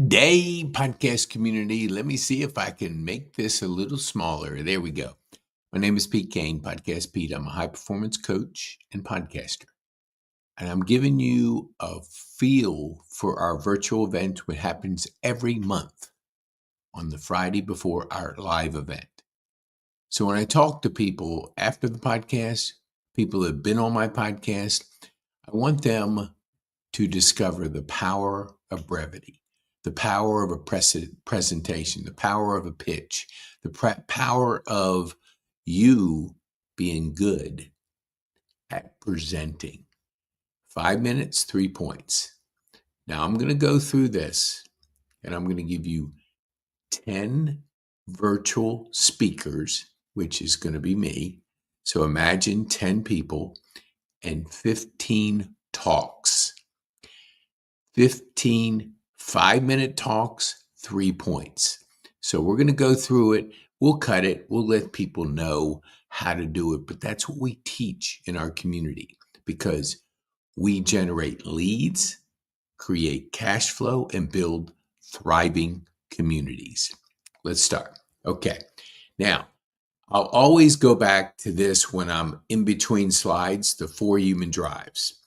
Good day, podcast community. Let me see if I can make this a little smaller. There we go. My name is Pete Kane, Podcast Pete. I'm a high performance coach and podcaster. And I'm giving you a feel for our virtual event, which happens every month on the Friday before our live event. So when I talk to people after the podcast, people that have been on my podcast, I want them to discover the power of brevity, the power of a presentation, the power of a pitch, the power of you being good at presenting. 5 minutes, 3 points. Now I'm going to go through this and I'm going to give you 10 virtual speakers, which is going to be me. So imagine 10 people and 15 talks. 15 5-minute talks, 3 points. So we're going to go through it. We'll cut it. We'll let people know how to do it. But that's what we teach in our community because we generate leads, create cash flow, and build thriving communities. Let's start. Okay. Now, I'll always go back to this when I'm in between slides, the 4 human drives,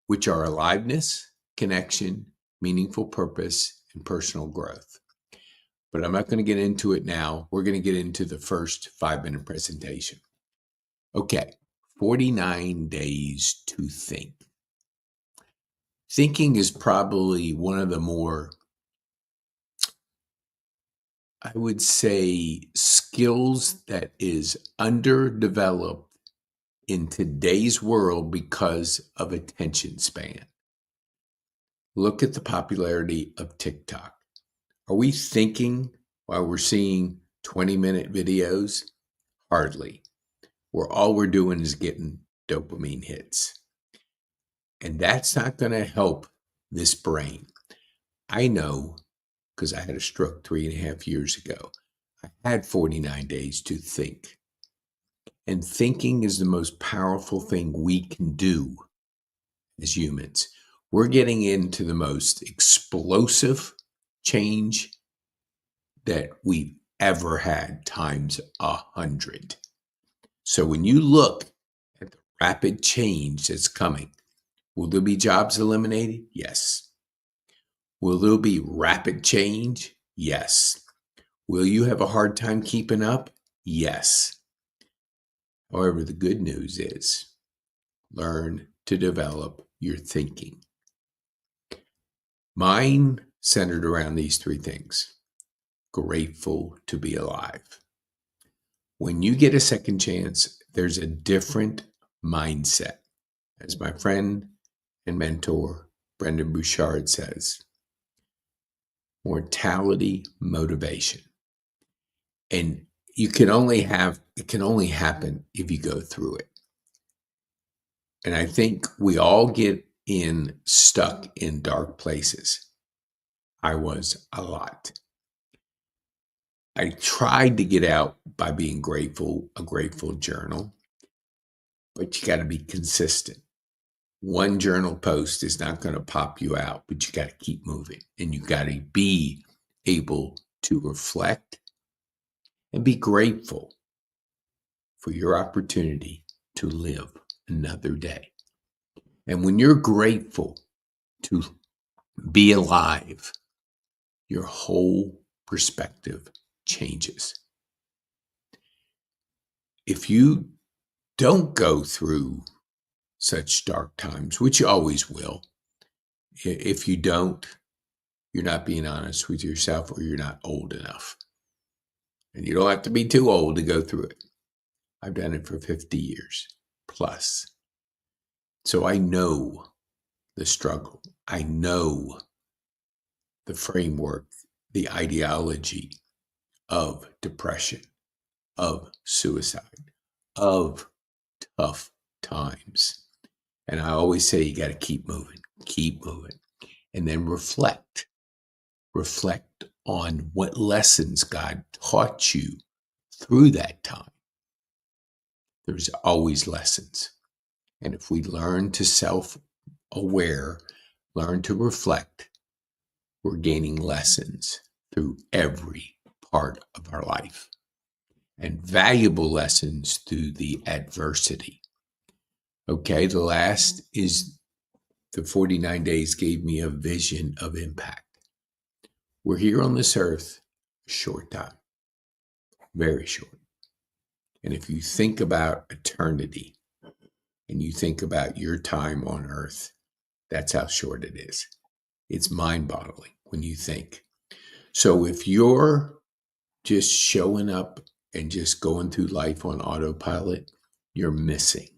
which are aliveness, connection, meaningful purpose, and personal growth. But I'm not going to get into it now. We're going to get into the first 5-minute presentation. Okay, 49 days to think. Thinking is probably one of the more, I would say, skills that is underdeveloped in today's world because of attention span. Look at the popularity of TikTok. Are we thinking while we're seeing 20-minute videos? Hardly. All we're doing is getting dopamine hits. And that's not going to help this brain. I know because I had a stroke 3.5 years ago. I had 49 days to think. And thinking is the most powerful thing we can do as humans. We're getting into the most explosive change that we've ever had times 100. So when you look at the rapid change that's coming, will there be jobs eliminated? Yes. Will there be rapid change? Yes. Will you have a hard time keeping up? Yes. However, the good news is learn to develop your thinking. Mine centered around these 3 things. Grateful to be alive. When you get a second chance, there's a different mindset. As my friend and mentor, Brendon Burchard says, mortality motivation. And it can only happen if you go through it. And I think we all get stuck in dark places. I was a lot. I tried to get out by being grateful, a grateful journal, but you got to be consistent. One journal post is not going to pop you out, but you got to keep moving and you got to be able to reflect and be grateful for your opportunity to live another day. And when you're grateful to be alive, your whole perspective changes. If you don't go through such dark times, which you always will, if you don't, you're not being honest with yourself or you're not old enough. And you don't have to be too old to go through it. I've done it for 50 years plus. So I know the struggle. I know the framework, the ideology of depression, of suicide, of tough times. And I always say you got to keep moving, and then reflect. Reflect on what lessons God taught you through that time. There's always lessons. And if we learn to self-aware, learn to reflect, we're gaining lessons through every part of our life and valuable lessons through the adversity. Okay, the last is the 49 days gave me a vision of impact. We're here on this earth a short time, very short. And if you think about eternity and you think about your time on earth, that's how short it is. It's mind-boggling when you think. So if you're just showing up and just going through life on autopilot, you're missing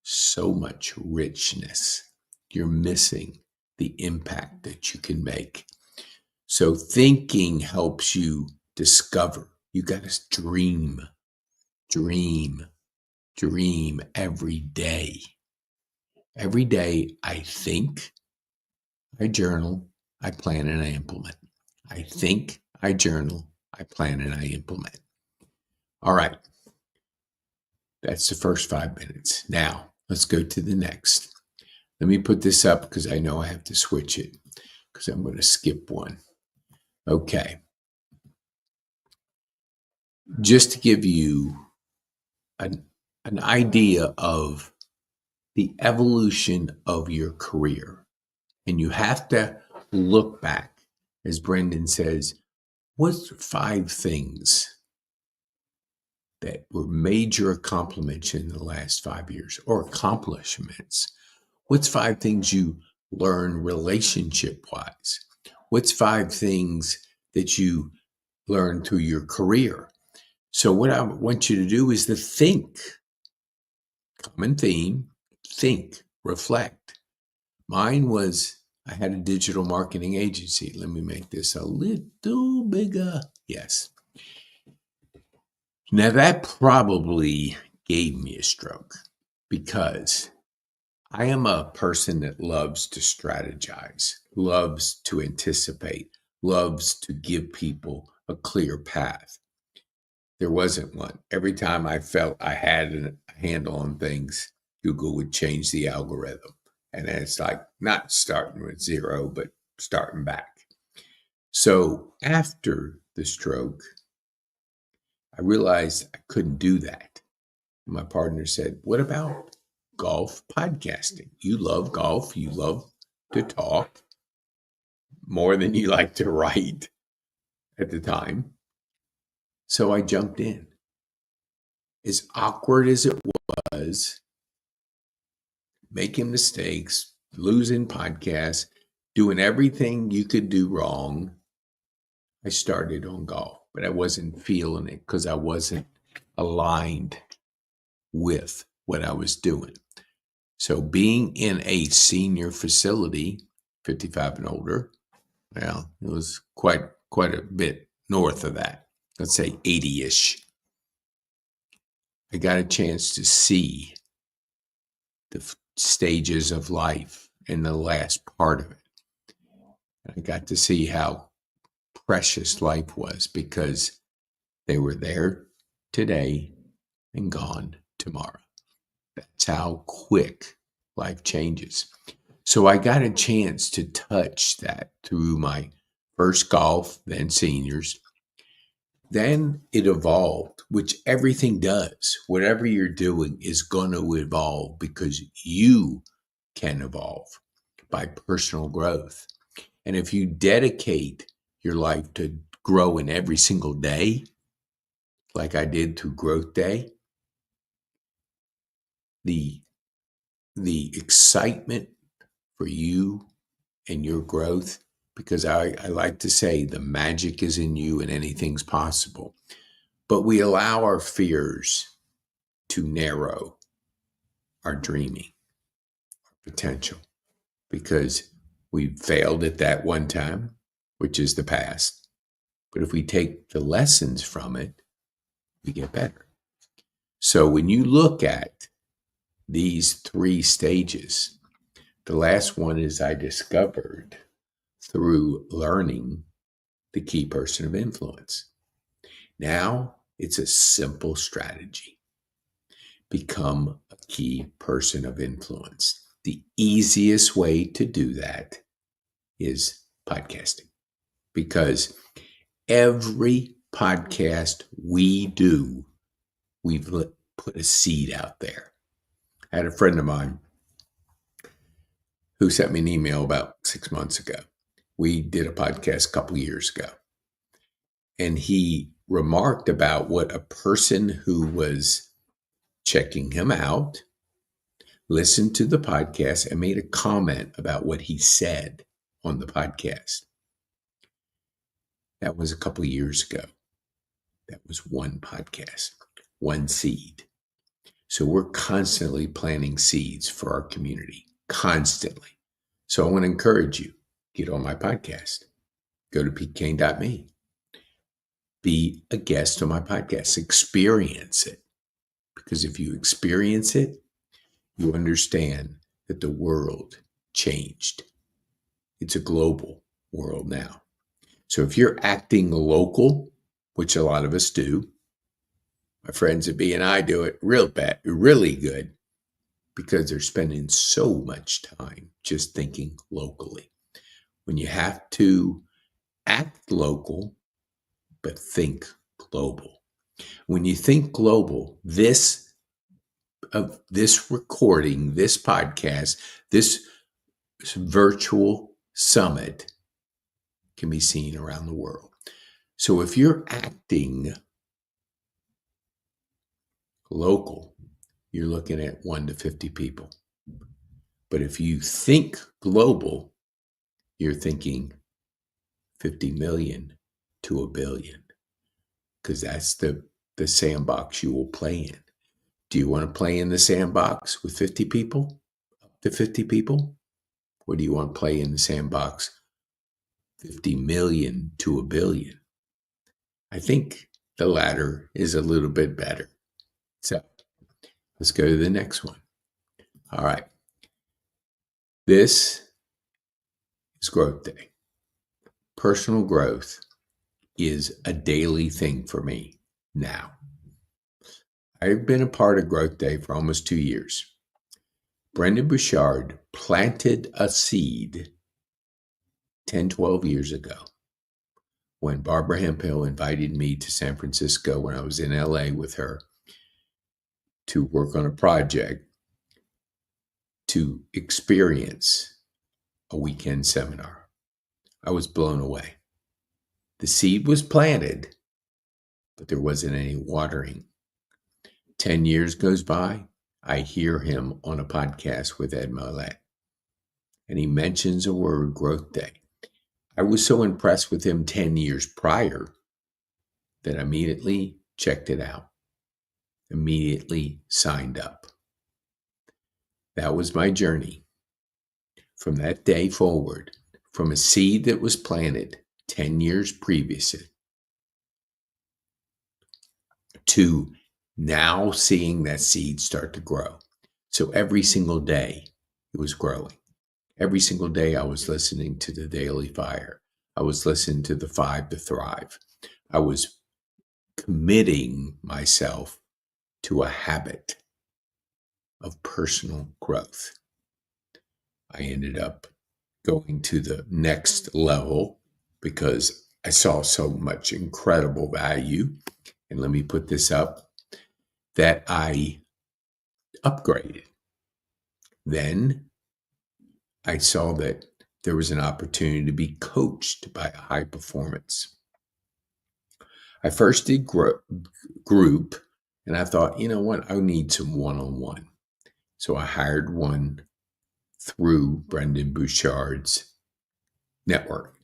so much richness. You're missing the impact that you can make. So thinking helps you discover. You got to dream every day. Every day I think, I journal, I plan, and I implement. I think, I journal, I plan, and I implement. All right. That's the first 5 minutes. Now, let's go to the next. Let me put this up because I know I have to switch it because I'm going to skip one. Okay. Just to give you an idea of the evolution of your career. And you have to look back, as Brendan says, what's 5 things that were major accomplishments in the last 5 years or accomplishments? What's 5 things you learn relationship wise? What's 5 things that you learn through your career? So what I want you to do is to think. Common theme, think, reflect. Mine was, I had a digital marketing agency. Let me make this a little bigger. Yes. Now that probably gave me a stroke because I am a person that loves to strategize, loves to anticipate, loves to give people a clear path. There wasn't one. Every time I felt I had a handle on things, Google would change the algorithm. And then it's like not starting with zero, but starting back. So after the stroke, I realized I couldn't do that. My partner said, what about golf podcasting? You love golf. You love to talk more than you like to write at the time. So I jumped in. As awkward as it was, making mistakes, losing podcasts, doing everything you could do wrong, I started on golf, but I wasn't feeling it because I wasn't aligned with what I was doing. So being in a senior facility, 55 and older, well, it was quite a bit north of that. Let's say 80-ish. I got a chance to see the stages of life in the last part of it. I got to see how precious life was because they were there today and gone tomorrow. That's how quick life changes. So I got a chance to touch that through my first golf, then seniors. Then it evolved, which everything does. Whatever you're doing is going to evolve because you can evolve by personal growth. And if you dedicate your life to growing every single day, like I did through Growth Day, the excitement for you and your growth, because I like to say the magic is in you and anything's possible. But we allow our fears to narrow our dreaming, our potential, because we failed at that one time, which is the past. But if we take the lessons from it, we get better. So when you look at these 3 stages, the last one is I discovered through learning the key person of influence. Now it's a simple strategy. Become a key person of influence. The easiest way to do that is podcasting, because every podcast we do, we've put a seed out there. I had a friend of mine who sent me an email about 6 months ago. We did a podcast a couple years ago, and he remarked about what a person who was checking him out listened to the podcast and made a comment about what he said on the podcast. That was a couple of years ago. That was one podcast, one seed. So we're constantly planting seeds for our community, constantly. So I want to encourage you, get on my podcast. Go to PeteKane.me. Be a guest on my podcast. Experience it. Because if you experience it, you understand that the world changed. It's a global world now. So if you're acting local, which a lot of us do, my friends at BNI do it really good, because they're spending so much time just thinking locally. When you have to act local, but think global. When you think global, this recording, this podcast, this virtual summit can be seen around the world. So if you're acting local, you're looking at 1 to 50 people. But if you think global, you're thinking 50 million to a billion, because that's the sandbox you will play in. Do you want to play in the sandbox with 50 people, up to 50 people? Or do you want to play in the sandbox 50 million to a billion? I think the latter is a little bit better. So let's go to the next one. All right. This is Growth Day. Personal growth is a daily thing for me now. I've been a part of Growth Day for almost 2 years. Brendon Burchard planted a seed 10, 12 years ago when Barbara Hemphill invited me to San Francisco when I was in LA with her to work on a project to experience a weekend seminar. I was blown away. The seed was planted, but there wasn't any watering. 10 years goes by, I hear him on a podcast with Ed Mylett, and he mentions a word, Growth Day. I was so impressed with him 10 years prior that I immediately checked it out, immediately signed up. That was my journey. From that day forward, from a seed that was planted 10 years previously to now seeing that seed start to grow. So every single day it was growing. Every single day I was listening to the Daily Fire. I was listening to the 5 to Thrive. I was committing myself to a habit of personal growth. I ended up going to the next level because I saw so much incredible value. And let me put this up, that I upgraded. Then I saw that there was an opportunity to be coached by a high performance. I first did group, and I thought, you know what, I need some one-on-one. So I hired one through Brendon Burchard's network.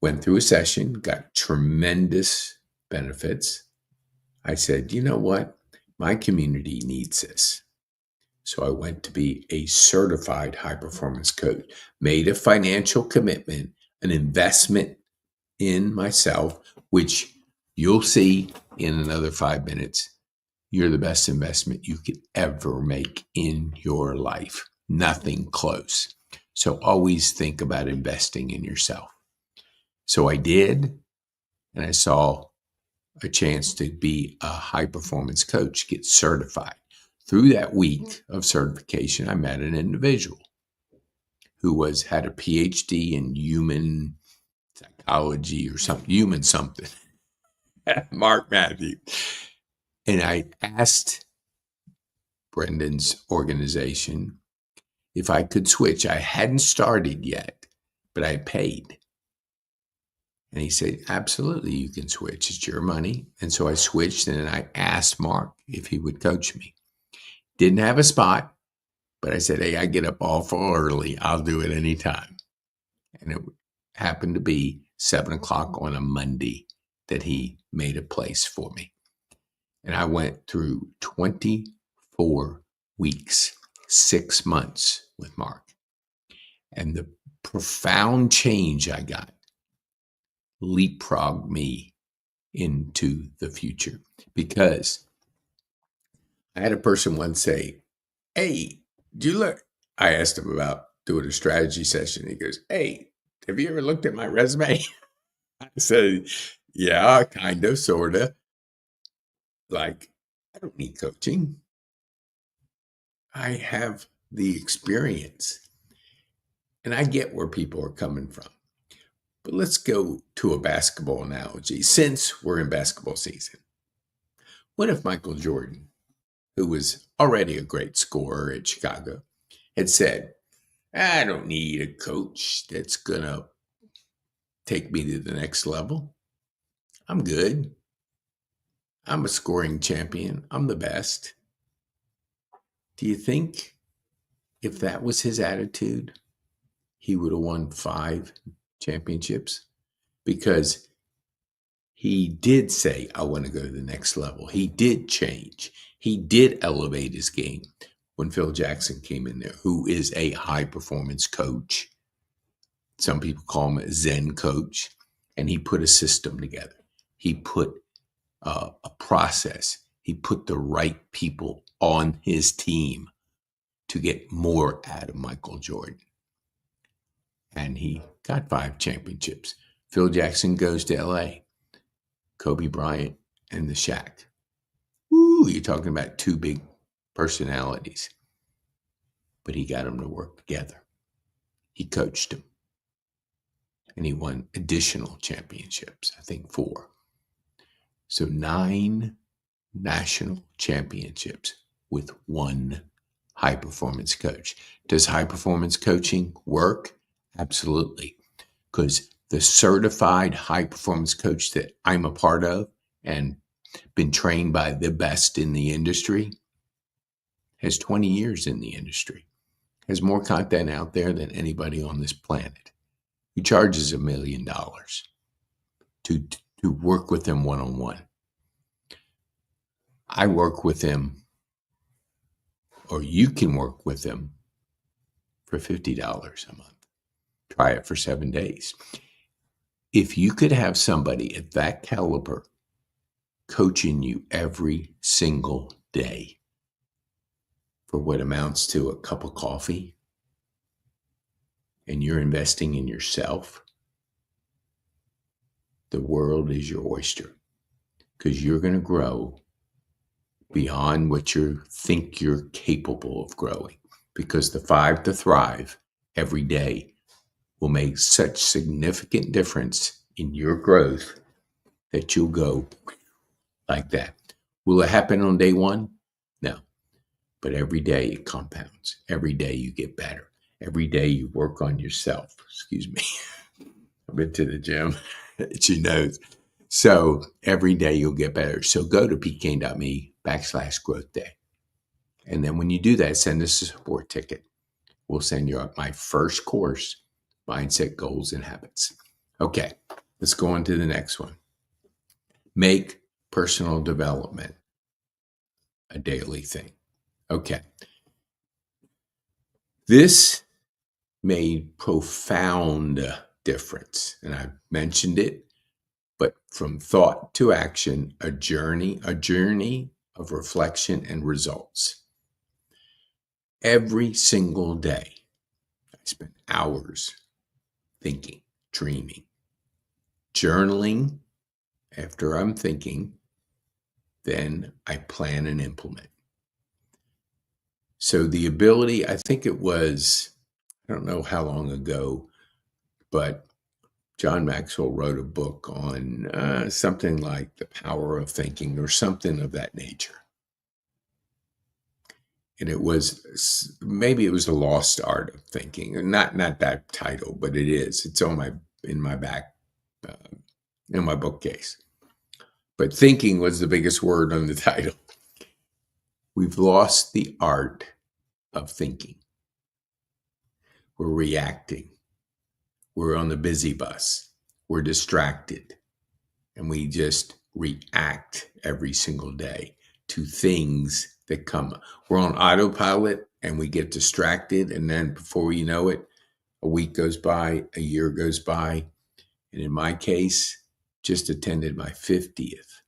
Went through a session, got tremendous benefits. I said, you know what, my community needs this. So I went to be a certified high-performance coach, made a financial commitment, an investment in myself, which you'll see in another 5 minutes. You're the best investment you could ever make in your life. Nothing close. So always think about investing in yourself. So I did, and I saw a chance to be a high-performance coach, get certified. Through that week of certification, I met an individual who had a PhD in human psychology or something, human something, Mark Matthews. And I asked Brendan's organization if I could switch. I hadn't started yet, but I paid. And he said, absolutely, you can switch. It's your money. And so I switched, and then I asked Mark if he would coach me. Didn't have a spot, but I said, hey, I get up awful early. I'll do it anytime. And it happened to be 7:00 on a Monday that he made a place for me. And I went through 24 weeks, 6 months with Mark. And the profound change I got leapfrogged me into the future, because I had a person once say, hey, do you look? I asked him about doing a strategy session. He goes, hey, have you ever looked at my resume? I said, yeah, kind of, sort of. Like, I don't need coaching. I have the experience. And I get where people are coming from. But let's go to a basketball analogy, since we're in basketball season. What if Michael Jordan, who was already a great scorer at Chicago, had said, I don't need a coach that's going to take me to the next level. I'm good. I'm a scoring champion. I'm the best. Do you think if that was his attitude, he would have won 5 championships? Because he did say, I want to go to the next level. He did change. He did elevate his game when Phil Jackson came in there, who is a high performance coach. Some people call him a Zen coach. And he put a system together. He put a process. He put the right people on his team to get more out of Michael Jordan. And he got 5 championships. Phil Jackson goes to LA. Kobe Bryant and the Shaq. Woo, you're talking about 2 big personalities. But he got them to work together. He coached them. And he won additional championships, I think 4. So 9 national championships with 1 high performance coach. Does high performance coaching work? Absolutely. Because the certified high performance coach that I'm a part of and been trained by the best in the industry has 20 years in the industry, has more content out there than anybody on this planet. He charges $1 million to work with him one-on-one. I work with him, or you can work with him for $50 a month. Try it for 7 days. If you could have somebody at that caliber coaching you every single day for what amounts to a cup of coffee, and you're investing in yourself, the world is your oyster, because you're going to grow beyond what you think you're capable of growing, because the 5 to Thrive every day will make such significant difference in your growth that you'll go like that. Will it happen on day 1? No. But every day it compounds. Every day you get better. Every day you work on yourself. Excuse me. I've been to the gym. She knows. So every day you'll get better. So go to pkane.me/growth day. And then when you do that, send us a support ticket. We'll send you out my first course, Mindset, Goals, and Habits. Okay, let's go on to the next one. Make personal development a daily thing. Okay. This made profound difference. And I mentioned it, but from thought to action, a journey of reflection and results. Every single day, I spend hours thinking, dreaming, journaling after I'm thinking, then I plan and implement. So the ability, I think it was, I don't know how long ago, but John Maxwell wrote a book on something like the power of thinking or something of that nature. And it was maybe it was the lost art of thinking. Not that title, but it is. It's on my back uh, in my bookcase. But thinking was the biggest word on the title. We've lost the art of thinking. We're reacting. We're on the busy bus. We're distracted. And we just react every single day to things that come. We're on autopilot and we get distracted. And then before you know it, a week goes by, a year goes by. And in my case, just attended my 50th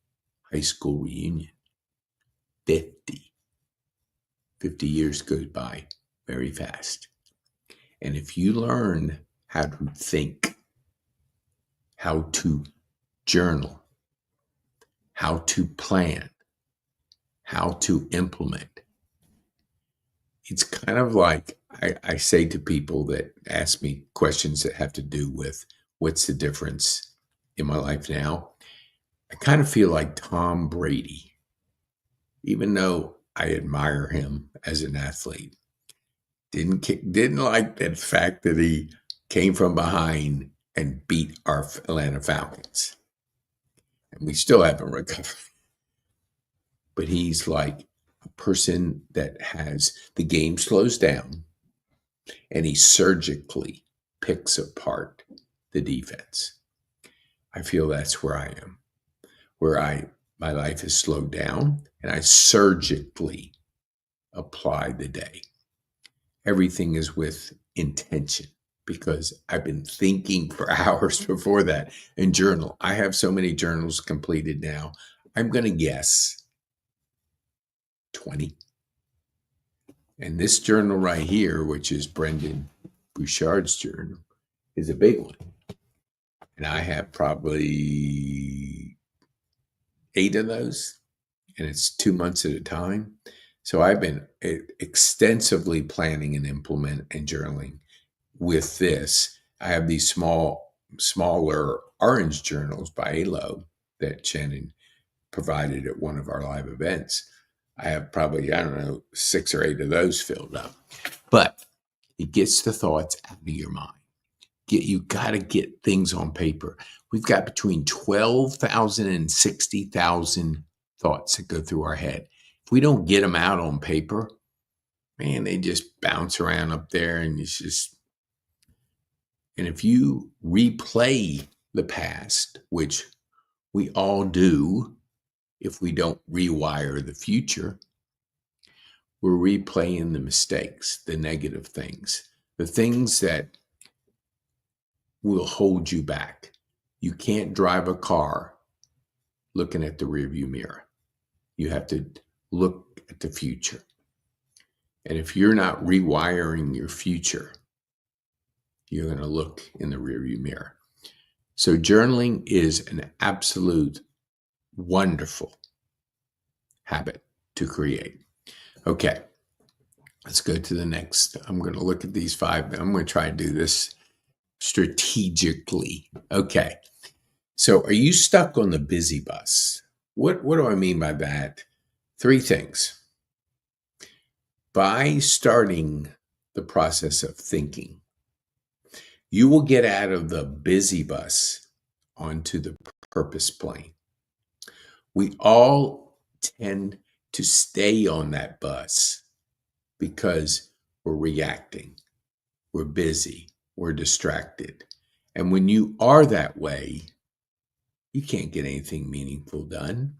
high school reunion. 50 years goes by very fast. And if you learn how to think, how to journal, how to plan, how to implement, it's kind of like I say to people that ask me questions that have to do with what's the difference in my life now. I kind of feel like Tom Brady, even though I admire him as an athlete. Didn't like that fact that he came from behind and beat our Atlanta Falcons. And we still haven't recovered. But he's like a person that has the game slows down and he surgically picks apart the defense. I feel that's where I am, where my life is slowed down and I surgically apply the day. Everything is with intention because I've been thinking for hours before that and journal. I have so many journals completed now. I'm going to guess 20. And this journal right here, which is Brendan Bouchard's journal, is a big one. And I have probably 8 of those, and it's 2 months at a time. So I've been extensively planning and implement and journaling with this. I have these smaller orange journals by ALO that Shannon provided at one of our live events. I have probably, 6 or 8 of those filled up. But it gets the thoughts out of your mind. You got to get things on paper. We've got between 12,000 and 60,000 thoughts that go through our head. If we don't get them out on paper, man, they just bounce around up there and and if you replay the past, which we all do, if we don't rewire the future, we're replaying the mistakes, the negative things, the things that will hold you back. You can't drive a car looking at the rearview mirror. You have to look at the future. And if you're not rewiring your future, you're going to look in the rearview mirror. So journaling is an absolute wonderful habit to create. Okay, let's go to the next. I'm going to look at these 5. I'm going to try to do this strategically. Okay, so are you stuck on the busy bus? What do I mean by that? 3 things. By starting the process of thinking, you will get out of the busy bus onto the purpose plane. We all tend to stay on that bus because we're reacting, we're busy, we're distracted. And when you are that way, you can't get anything meaningful done.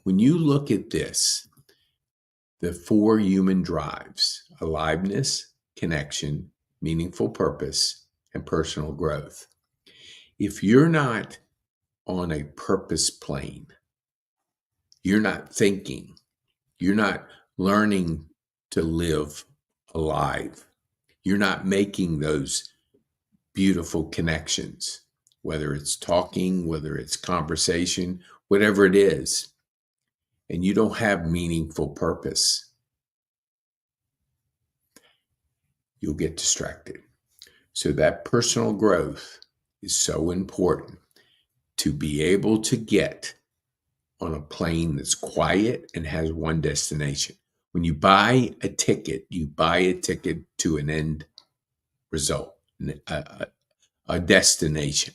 When you look at this, the 4 human drives: aliveness, connection, meaningful purpose, and personal growth. If you're not on a purpose plane, you're not thinking, you're not learning to live alive, you're not making those beautiful connections, whether it's talking, whether it's conversation, whatever it is, and you don't have meaningful purpose, you'll get distracted. So that personal growth is so important to be able to get on a plane that's quiet and has one destination. When you buy a ticket, you buy a ticket to an end result, a destination.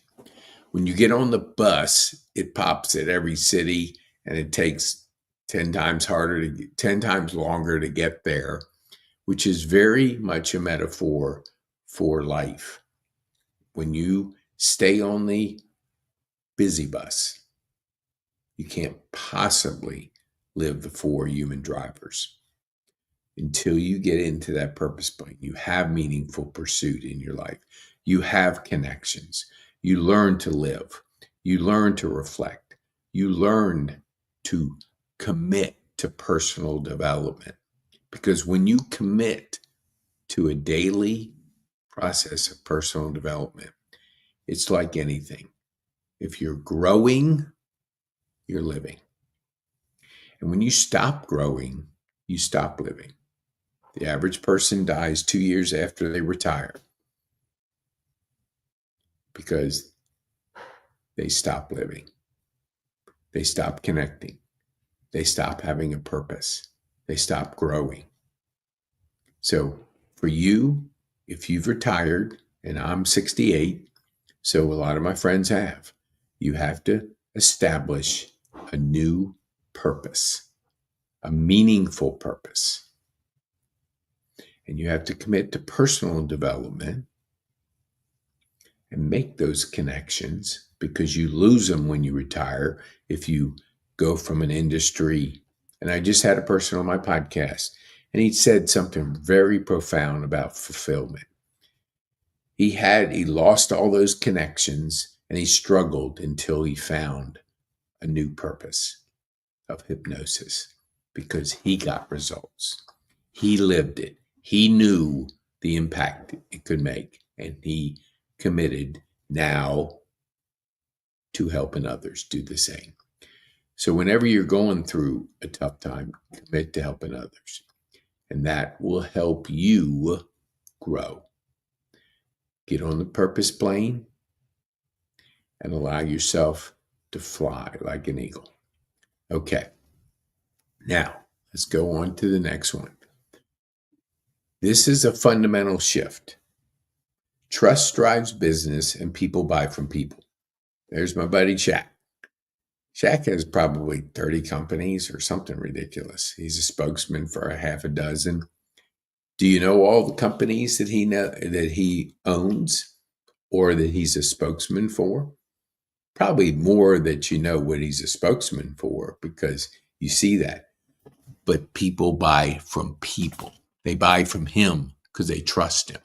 When you get on the bus, it pops at every city and it takes 10 times 10 times longer to get there, which is very much a metaphor for life. When you stay on the busy bus, you can't possibly live the four human drivers until you get into that purpose point. You have meaningful pursuit in your life. You have connections. You learn to live. You learn to reflect. You learn to commit to personal development. Because when you commit to a daily process of personal development, it's like anything. If you're growing, you're living. And when you stop growing, you stop living. The average person dies 2 years after they retire because they stop living. They stop connecting. They stop having a purpose. They stop growing. So for you, if you've retired, and I'm 68, so a lot of my friends have, you have to establish a new purpose, a meaningful purpose. And you have to commit to personal development and make those connections, because you lose them when you retire if you go from an industry. And I just had a person on my podcast, and he said something very profound about fulfillment. He lost all those connections, and he struggled until he found a new purpose of hypnosis, because he got results. He lived it. He knew the impact it could make, and he committed now to helping others do the same. So whenever you're going through a tough time, commit to helping others, and that will help you grow. Get on the purpose plane and allow yourself to fly like an eagle. Okay, now let's go on to the next one. This is a fundamental shift. Trust drives business, and people buy from people. There's my buddy Shaq. Shaq has probably 30 companies or something ridiculous. He's a spokesman for a half a dozen. Do you know all the companies that he owns or that he's a spokesman for? Probably more that you know what he's a spokesman for, because you see that. But people buy from people. They buy from him because they trust him.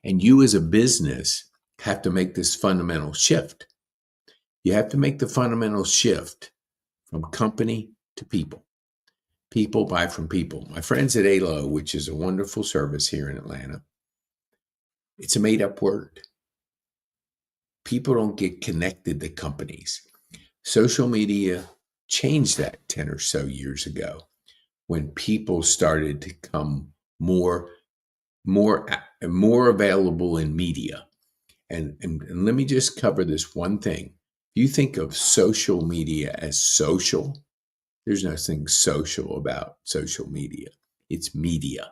And you as a business have to make this fundamental shift. You have to make the fundamental shift from company to people. People buy from people. My friends at ALO, which is a wonderful service here in Atlanta, it's a made-up word. People don't get connected to companies. Social media changed that 10 or so years ago, when people started to come more available in media. And let me just cover this one thing. If you think of social media as social, there's nothing social about social media. It's media.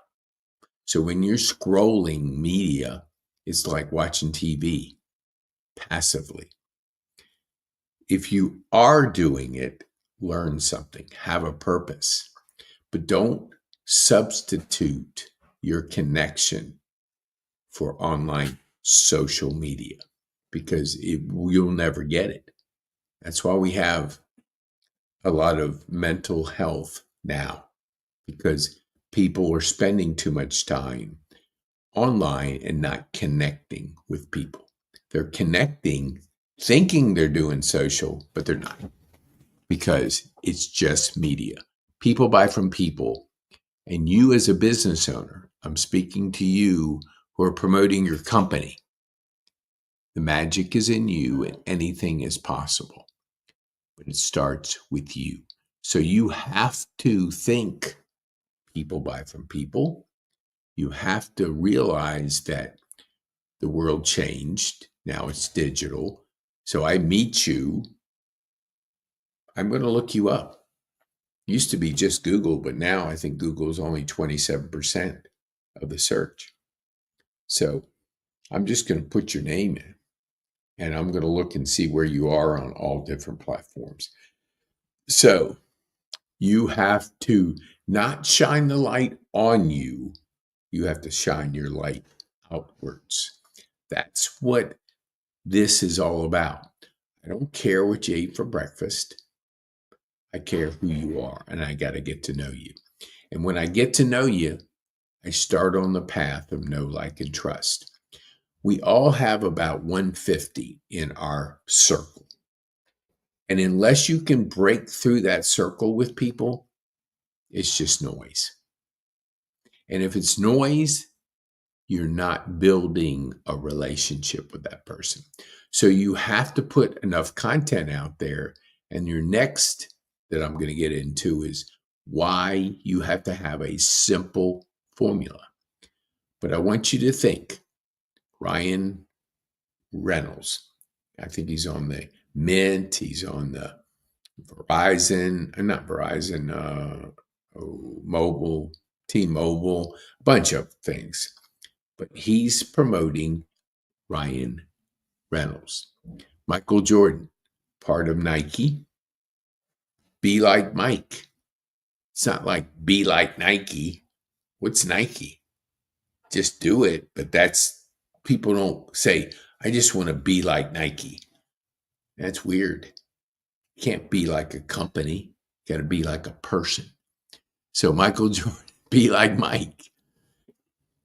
So when you're scrolling media, it's like watching TV passively. If you are doing it, learn something, have a purpose, but don't substitute your connection for online social media, because you'll never get it. That's why we have a lot of mental health now, because people are spending too much time online and not connecting with people. They're connecting, thinking they're doing social, but they're not, because it's just media. People buy from people. And you as a business owner, I'm speaking to you who are promoting your company. The magic is in you, and anything is possible. But it starts with you. So you have to think people buy from people. You have to realize that The world changed. Now it's digital. So I meet you. I'm going to look you up. Used to be just Google, but now I think Google is only 27% of the search. So I'm just going to put your name in and I'm going to look and see where you are on all different platforms. So you have to not shine the light on you. You have to shine your light outwards. That's what this is all about. I don't care what you ate for breakfast. I care who you are, and I got to get to know you. And when I get to know you, I start on the path of know, like, and trust. We all have about 150 in our circle. And unless you can break through that circle with people, it's just noise. And if it's noise, you're not building a relationship with that person. So you have to put enough content out there. And your next that I'm going to get into is why you have to have a simple formula. But I want you to think Ryan Reynolds. I think he's on the Mint. He's on the Verizon, not Verizon, Mobile, T-Mobile, a bunch of things. But he's promoting Ryan Reynolds. Michael Jordan, part of Nike. Be like Mike. It's not like be like Nike. What's Nike? Just do it. But that's, people don't say, I just want to be like Nike. That's weird. You can't be like a company. You got to be like a person. So Michael Jordan, be like Mike.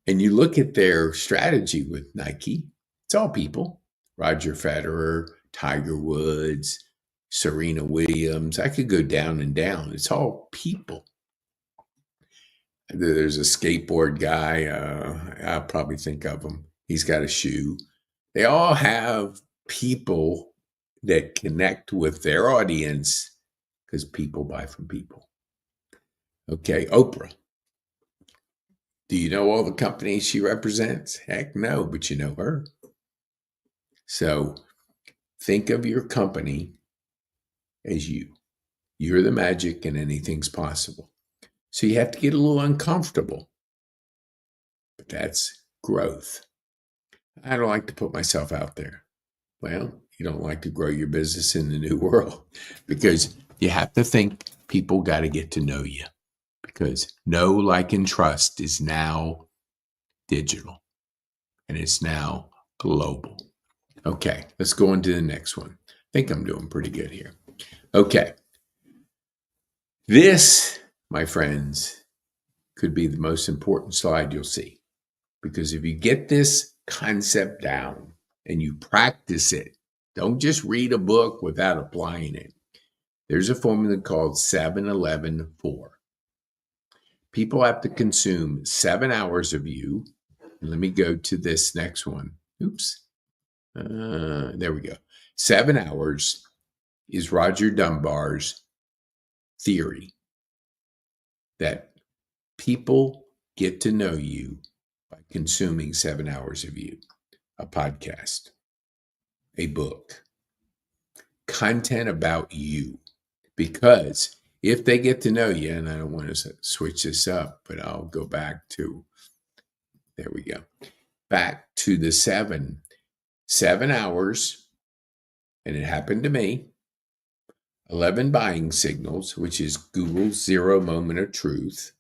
And you look at their strategy with Nike, it's all people. Roger Federer, Tiger Woods, Serena Williams. I could go down and down. It's all people. There's a skateboard guy. I'll probably think of him. He's got a shoe. They all have people that connect with their audience because people buy from people. Okay, Oprah. Do you know all the companies she represents? Heck no, but you know her. So think of your company as you. You're the magic and anything's possible. So you have to get a little uncomfortable. But that's growth. I don't like to put myself out there. Well, you don't like to grow your business in the new world because you have to think people got to get to know you. Because know, like, and trust is now digital and it's now global. Okay, let's go on to the next one. I think I'm doing pretty good here. Okay. This, my friends, could be the most important slide you'll see. Because if you get this concept down and you practice it, don't just read a book without applying it. There's a formula called 7-11-4. People have to consume 7 hours of you. Let me go to this next one. Oops. There we go. 7 hours is Roger Dunbar's theory that people get to know you by consuming 7 hours of you. A podcast, a book, content about you. Because if they get to know you, and I don't want to switch this up, but I'll go back to, there we go, back to the 7 hours, and it happened to me, 11 buying signals, which is Google's 0 moment of truth.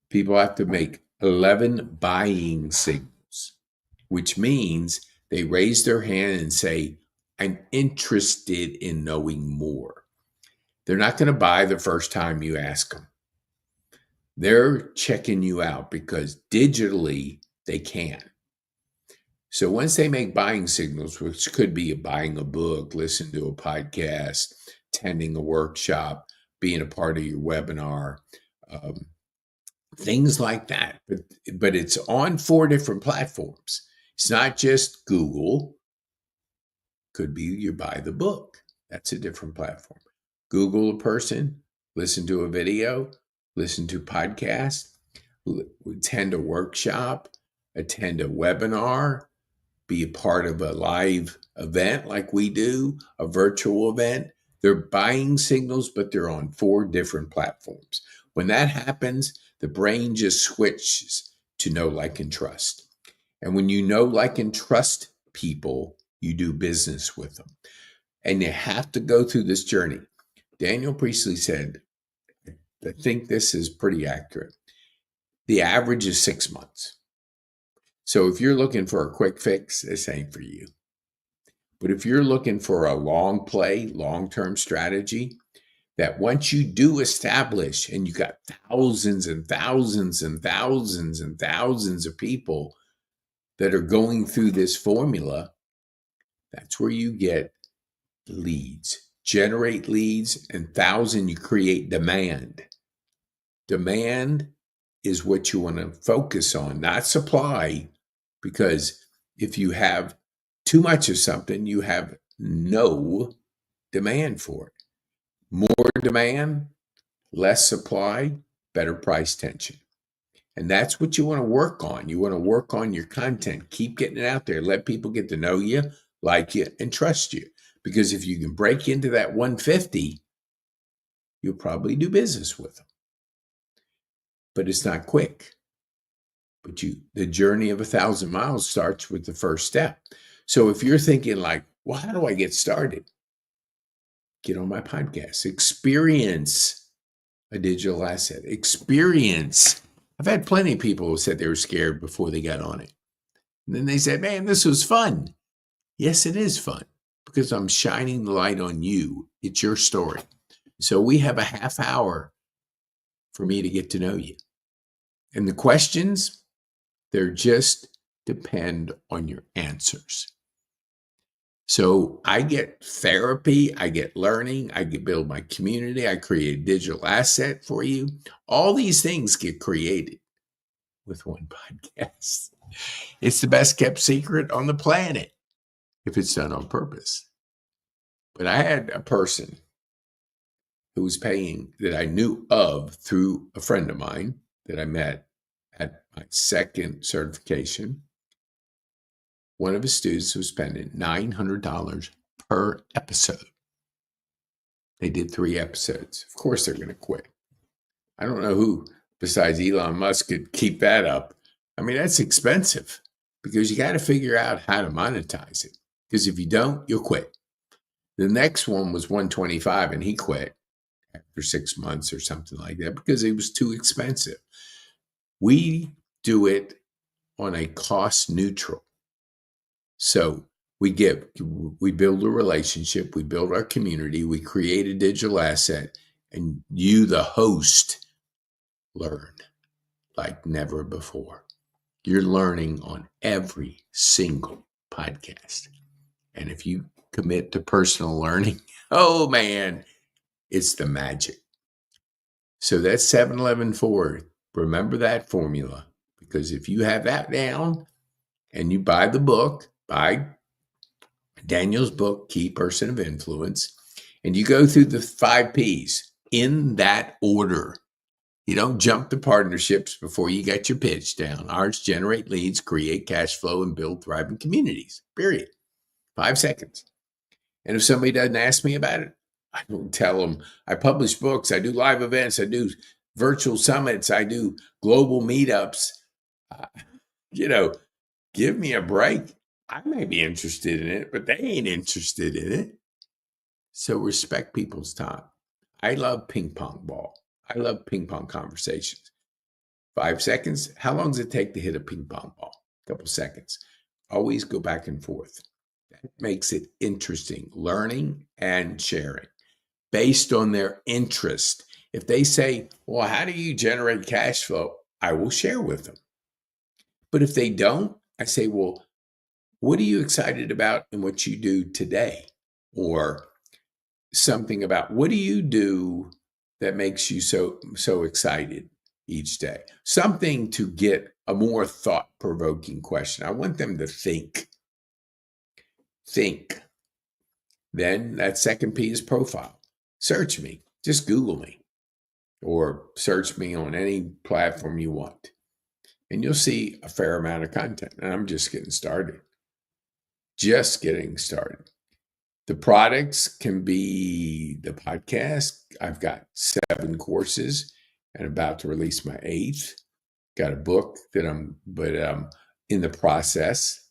People have to make 11 buying signals, which means they raise their hand and say, I'm interested in knowing more. They're not going to buy the first time you ask them. They're checking you out because digitally they can. So once they make buying signals, which could be buying a book, listening to a podcast, attending a workshop, being a part of your webinar, things like that. But it's on 4 different platforms. It's not just Google. Could be you buy the book. That's a different platform. Google a person, listen to a video, listen to podcast, attend a workshop, attend a webinar, be a part of a live event like we do, a virtual event. They're buying signals, but they're on 4 different platforms. When that happens, the brain just switches to know, like, and trust. And when you know, like, and trust people, you do business with them. And you have to go through this journey. Daniel Priestley said, I think this is pretty accurate. The average is 6 months. So if you're looking for a quick fix, this ain't for you. But if you're looking for a long play, long-term strategy, that once you do establish and you got thousands and thousands and thousands and thousands of people that are going through this formula, that's where you get leads. Generate leads, and 1,000, you create demand. Demand is what you want to focus on, not supply, because if you have too much of something, you have no demand for it. More demand, less supply, better price tension. And that's what you want to work on. You want to work on your content. Keep getting it out there. Let people get to know you, like you, and trust you. Because if you can break into that 150, you'll probably do business with them. But it's not quick. But the journey of 1,000 miles starts with the first step. So if you're thinking like, well, how do I get started? Get on my podcast. Experience a digital asset. Experience. I've had plenty of people who said they were scared before they got on it. And then they said, man, this was fun. Yes, it is fun because I'm shining the light on you. It's your story. So we have a half hour for me to get to know you. And the questions, they're just depend on your answers. So I get therapy, I get learning, I get build my community, I create a digital asset for you. All these things get created with one podcast. It's the best kept secret on the planet if it's done on purpose. But I had a person who was paying that I knew of through a friend of mine that I met at my second certification. One of his students was spending $900 per episode. They did 3 episodes. Of course, they're going to quit. I don't know who besides Elon Musk could keep that up. I mean, that's expensive because you got to figure out how to monetize it. Because if you don't, you'll quit. The next one was 125 and he quit after 6 months or something like that because it was too expensive. We do it on a cost neutral. So we build a relationship, we build our community, we create a digital asset, and you, the host, learn like never before. You're learning on every single podcast. And if you commit to personal learning, oh man, it's the magic. So that's 7-11-4. Remember that formula, because if you have that down and you buy the book, buy Daniel's book, Key Person of Influence, and you go through the 5 Ps in that order. You don't jump to partnerships before you get your pitch down. Ours: generate leads, create cash flow, and build thriving communities. Period. 5 seconds. And if somebody doesn't ask me about it, I don't tell them. I publish books. I do live events. I do virtual summits. I do global meetups. Give me a break. I may be interested in it, but they ain't interested in it. So respect people's time. I love ping pong ball. I love ping pong conversations. 5 seconds. How long does it take to hit a ping pong ball? A couple seconds. Always go back and forth. That makes it interesting. Learning and sharing based on their interest. If they say, well, how do you generate cash flow? I will share with them. But if they don't, I say, well, what are you excited about in what you do today? Or something about what do you do that makes you so excited each day? Something to get a more thought-provoking question. I want them to think. Think. Then that second P is profile. Search me. Just Google me or search me on any platform you want. And you'll see a fair amount of content. And I'm just getting started. just getting started. The products can be the podcast. I've got 7 courses and about to release my 8th. Got a book that I'm in the process.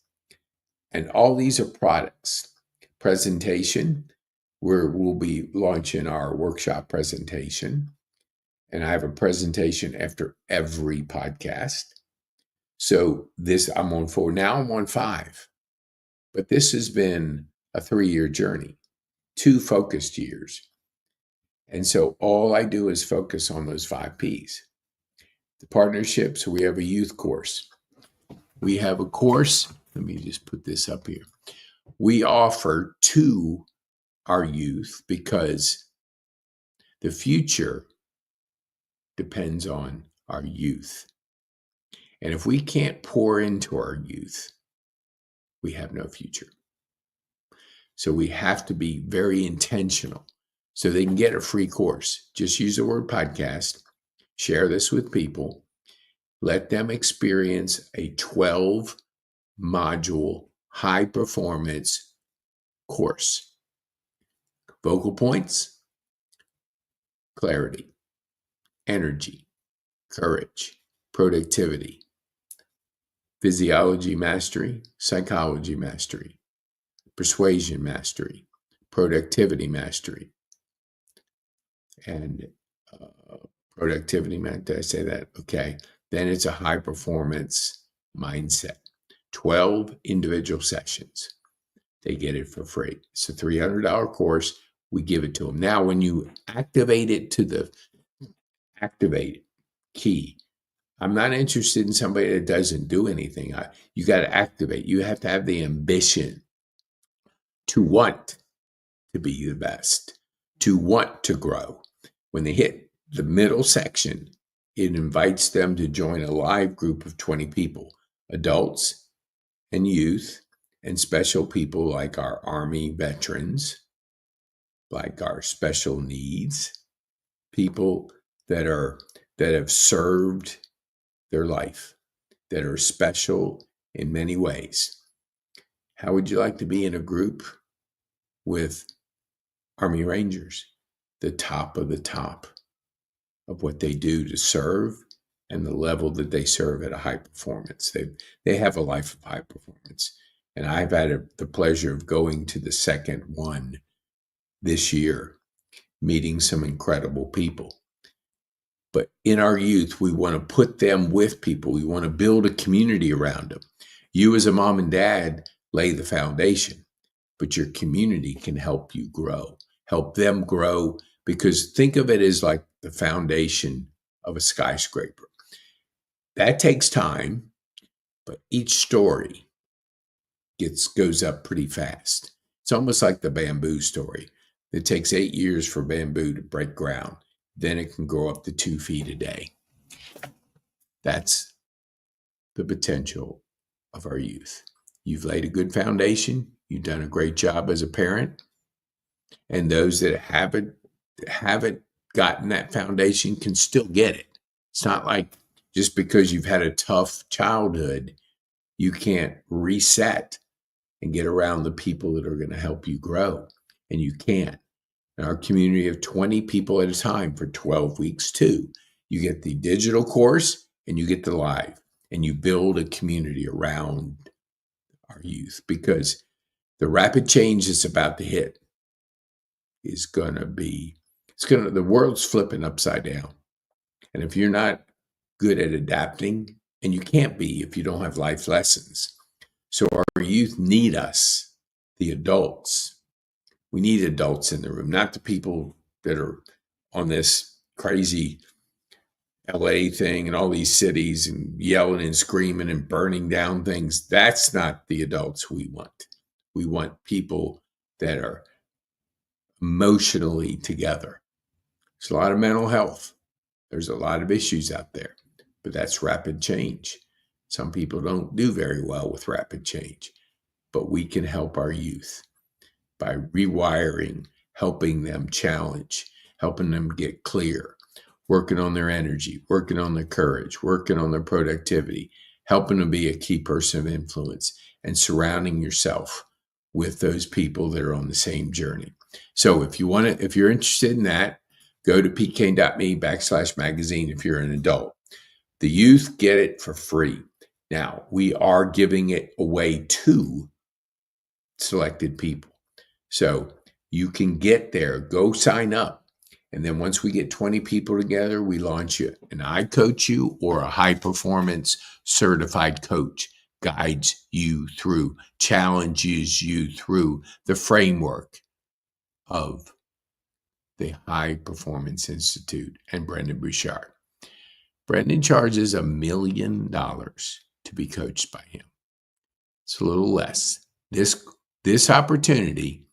And all these are products. Presentation, where we'll be launching our workshop presentation. And I have a presentation after every podcast. So this I'm on 4. Now I'm on 5. But this has been a 3-year journey, 2 focused years. And so all I do is focus on those 5 Ps. The partnerships, we have a youth course. We have a course. Let me just put this up here. We offer to our youth because the future depends on our youth. And if we can't pour into our youth, we have no future. So we have to be very intentional so they can get a free course. Just use the word podcast, share this with people, let them experience a 12-module high-performance course. Vocal points, clarity, energy, courage, productivity, physiology mastery, psychology mastery, persuasion mastery, productivity mastery, and productivity, did I say that? Okay. Then it's a high performance mindset. 12 individual sessions. They get it for free. It's a $300 course. We give it to them. Now, when you activate it to the activate key, I'm not interested in somebody that doesn't do anything. You got to activate. You have to have the ambition to want to be the best, to want to grow. When they hit the middle section, it invites them to join a live group of 20 people, adults and youth, and special people like our Army veterans, like our special needs, people that have served their life, that are special in many ways. How would you like to be in a group with Army Rangers, the top of the top of what they do to serve and the level that they serve at a high performance? They have a life of high performance. And I've had the pleasure of going to the second one this year, meeting some incredible people. But in our youth, we want to put them with people. We want to build a community around them. You as a mom and dad lay the foundation, but your community can help you grow, help them grow, because think of it as like the foundation of a skyscraper. That takes time, but each story goes up pretty fast. It's almost like the bamboo story. It takes 8 years for bamboo to break ground. Then it can grow up to 2 feet a day. That's the potential of our youth. You've laid a good foundation. You've done a great job as a parent. And those that haven't gotten that foundation can still get it. It's not like just because you've had a tough childhood, you can't reset and get around the people that are going to help you grow. And you can. In our community of 20 people at a time for 12 weeks too. You get the digital course and you get the live, and you build a community around our youth, because the rapid change that's about to hit is the world's flipping upside down. And if you're not good at adapting, and you can't be if you don't have life lessons. So our youth need us, the adults. We need adults in the room, not the people that are on this crazy LA thing and all these cities and yelling and screaming and burning down things. That's not the adults we want. We want people that are emotionally together. There's a lot of mental health. There's a lot of issues out there, but that's rapid change. Some people don't do very well with rapid change, but we can help our youth by rewiring, helping them challenge, helping them get clear, working on their energy, working on their courage, working on their productivity, helping them be a key person of influence, and surrounding yourself with those people that are on the same journey. So if you're interested in that, go to pkane.me/magazine if you're an adult. The youth get it for free. Now, we are giving it away to selected people. So you can get there, go sign up. And then once we get 20 people together, we launch it. And I coach you, or a high performance certified coach guides you through, challenges you through the framework of the High Performance Institute and Brendon Burchard. Brendon charges $1 million to be coached by him. It's a little less. This opportunity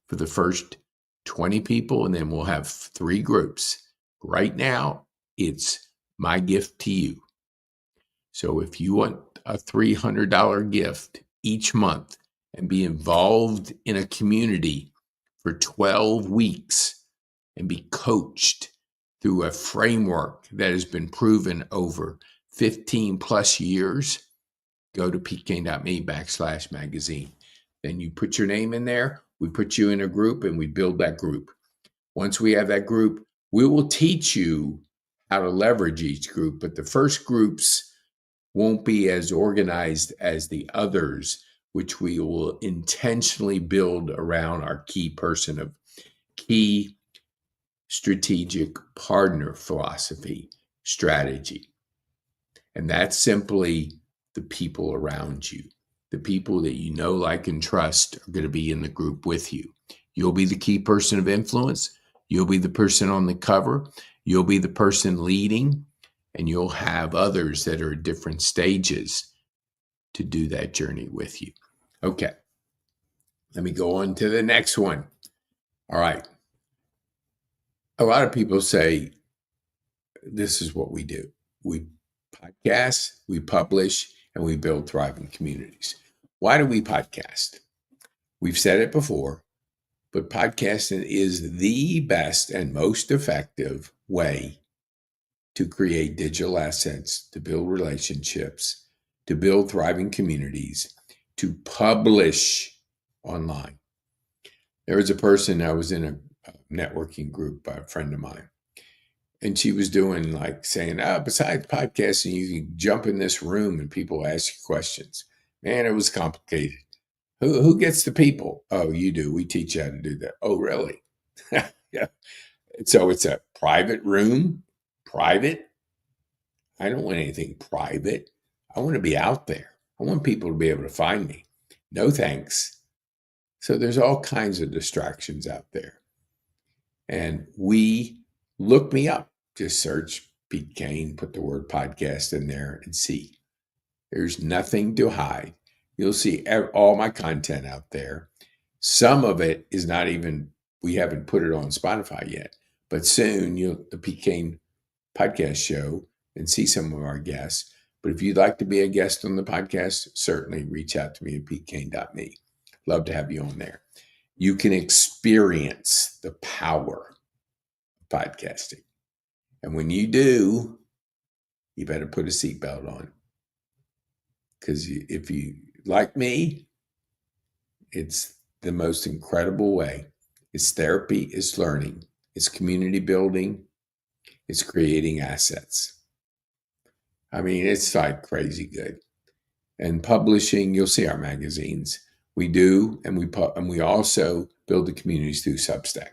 for the first 20 people, and then we'll have 3 groups. Right now, it's my gift to you. So if you want a $300 gift each month and be involved in a community for 12 weeks and be coached through a framework that has been proven over 15 plus years, go to pkane.me/magazine. Then you put your name in there. We put you in a group and we build that group. Once we have that group, we will teach you how to leverage each group, but the first groups won't be as organized as the others, which we will intentionally build around our key person of key strategic partner philosophy strategy. And that's simply the people around you. The people that you know, like, and trust are going to be in the group with you. You'll be the key person of influence. You'll be the person on the cover. You'll be the person leading, and you'll have others that are at different stages to do that journey with you. Okay. Let me go on to the next one. All right. A lot of people say, this is what we do. We podcast, we publish, and we build thriving communities. Why do we podcast? We've said it before, but podcasting is the best and most effective way to create digital assets, to build relationships, to build thriving communities, to publish online. There was a person, I was in a networking group by a friend of mine, and she was doing, like, saying, besides podcasting, you can jump in this room and people ask you questions. Man, it was complicated. Who gets the people? Oh, you do. We teach you how to do that. Oh, really? Yeah. So it's a private room. Private? I don't want anything private. I want to be out there. I want people to be able to find me. No thanks. So there's all kinds of distractions out there. And look me up. Just search Pete Kane, put the word podcast in there and see. There's nothing to hide. You'll see all my content out there. Some of it is not even, we haven't put it on Spotify yet, but soon the Pete Kane podcast show and see some of our guests. But if you'd like to be a guest on the podcast, certainly reach out to me at pkane.me. Love to have you on there. You can experience the power of podcasting. And when you do, you better put a seatbelt on. Because if you, like me, it's the most incredible way. It's therapy, it's learning, it's community building, it's creating assets. I mean, it's like crazy good. And publishing, you'll see our magazines. We do, and we also build the communities through Substack.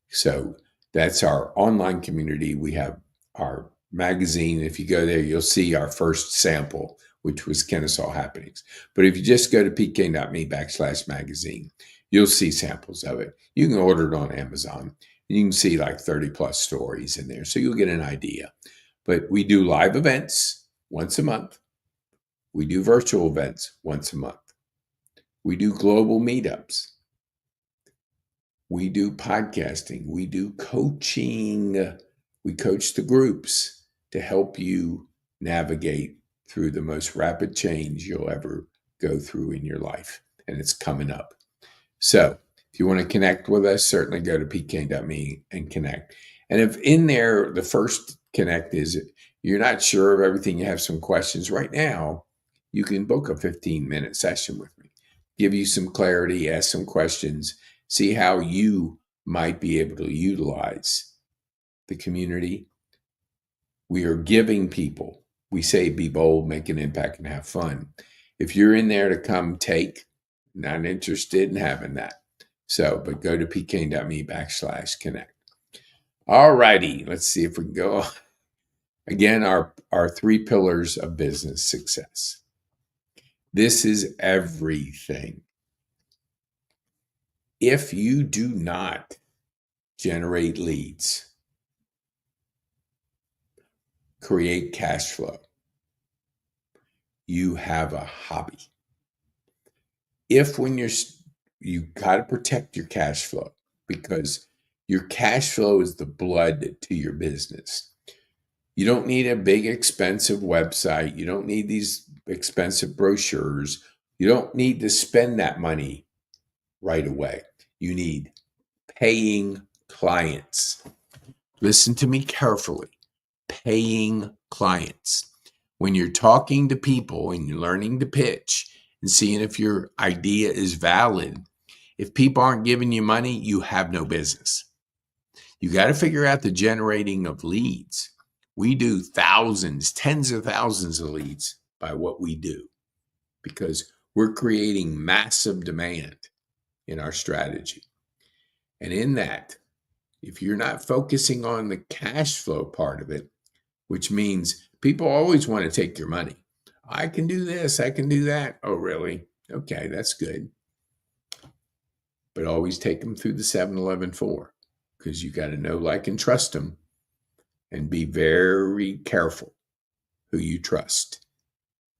So that's our online community. We have our magazine. If you go there, you'll see our first sample, which was Kennesaw Happenings. But if you just go to pkane.me/magazine, you'll see samples of it. You can order it on Amazon. You can see like 30 plus stories in there. So you'll get an idea. But we do live events once a month. We do virtual events once a month. We do global meetups. We do podcasting. We do coaching. We coach the groups to help you navigate through the most rapid change you'll ever go through in your life. And it's coming up. So if you want to connect with us, certainly go to pkane.me and connect. And if in there, the first connect is you're not sure of everything, you have some questions right now, you can book a 15-minute session with me. give you some clarity, ask some questions, see how you might be able to utilize the community. We are giving people, we say be bold, make an impact, and have fun. If you're in there to come take, not interested in having that. So, but go to pk.me/connect. All righty, let's see if we can go. Again, our three pillars of business success. This is everything. If you do not generate leads, create cash flow, you have a hobby. If when you got to protect your cash flow, because your cash flow is the blood to your business. You don't need a big expensive website. You don't need these expensive brochures. You don't need to spend that money right away. You need paying clients. Listen to me carefully. Paying clients. When you're talking to people and you're learning to pitch and seeing if your idea is valid, if people aren't giving you money, you have no business. You got to figure out the generating of leads. We do thousands, tens of thousands of leads by what we do because we're creating massive demand in our strategy. And in that, if you're not focusing on the cash flow part of it, which means people always want to take your money. I can do this, I can do that. Oh, really? Okay, that's good. But always take them through the 7-Eleven 4 because you got to know, like, and trust them and be very careful who you trust.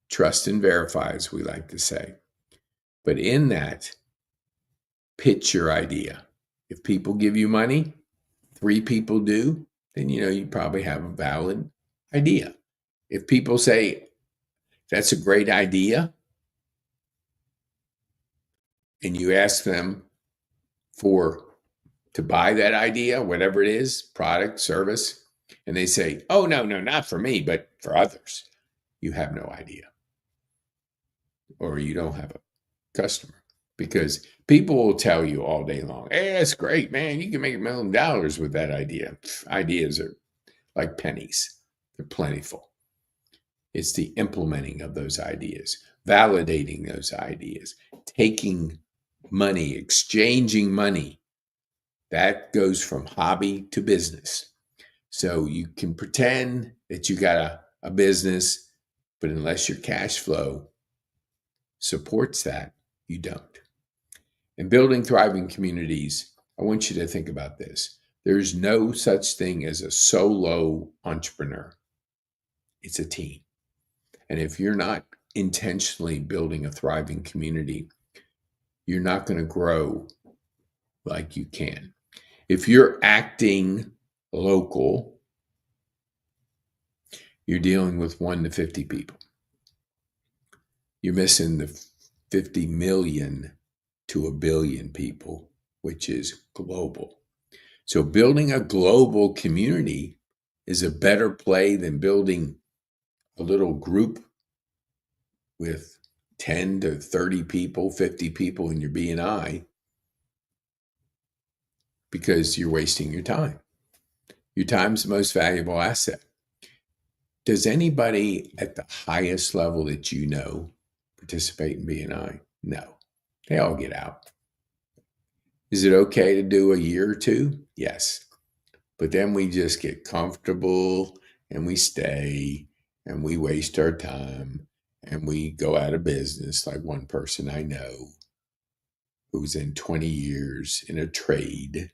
Trust and verify, as we like to say. But in that, pitch your idea. If people give you money, 3 people do, then you probably have a valid idea. If people say, that's a great idea, and you ask them to buy that idea, whatever it is, product, service, and they say, oh, no, not for me, but for others, you have no idea. Or you don't have a customer. Because people will tell you all day long, hey, that's great, man. You can make $1 million with that idea. Ideas are like pennies. They're plentiful. It's the implementing of those ideas, validating those ideas, taking money, exchanging money. That goes from hobby to business. So you can pretend that you got a business, but unless your cash flow supports that, you don't. In building thriving communities, I want you to think about this. There's no such thing as a solo entrepreneur. It's a team. And if you're not intentionally building a thriving community, you're not going to grow like you can. If you're acting local, you're dealing with 1 to 50 people. You're missing the 50 million to 1 billion people, which is global. So building a global community is a better play than building a little group with 10 to 30 people, 50 people in your BNI, because you're wasting your time. Your time's the most valuable asset. Does anybody at the highest level that you know participate in BNI? No. They all get out. Is it okay to do a year or 2? Yes. But then we just get comfortable and we stay and we waste our time and we go out of business, like one person I know who was in 20 years in a trade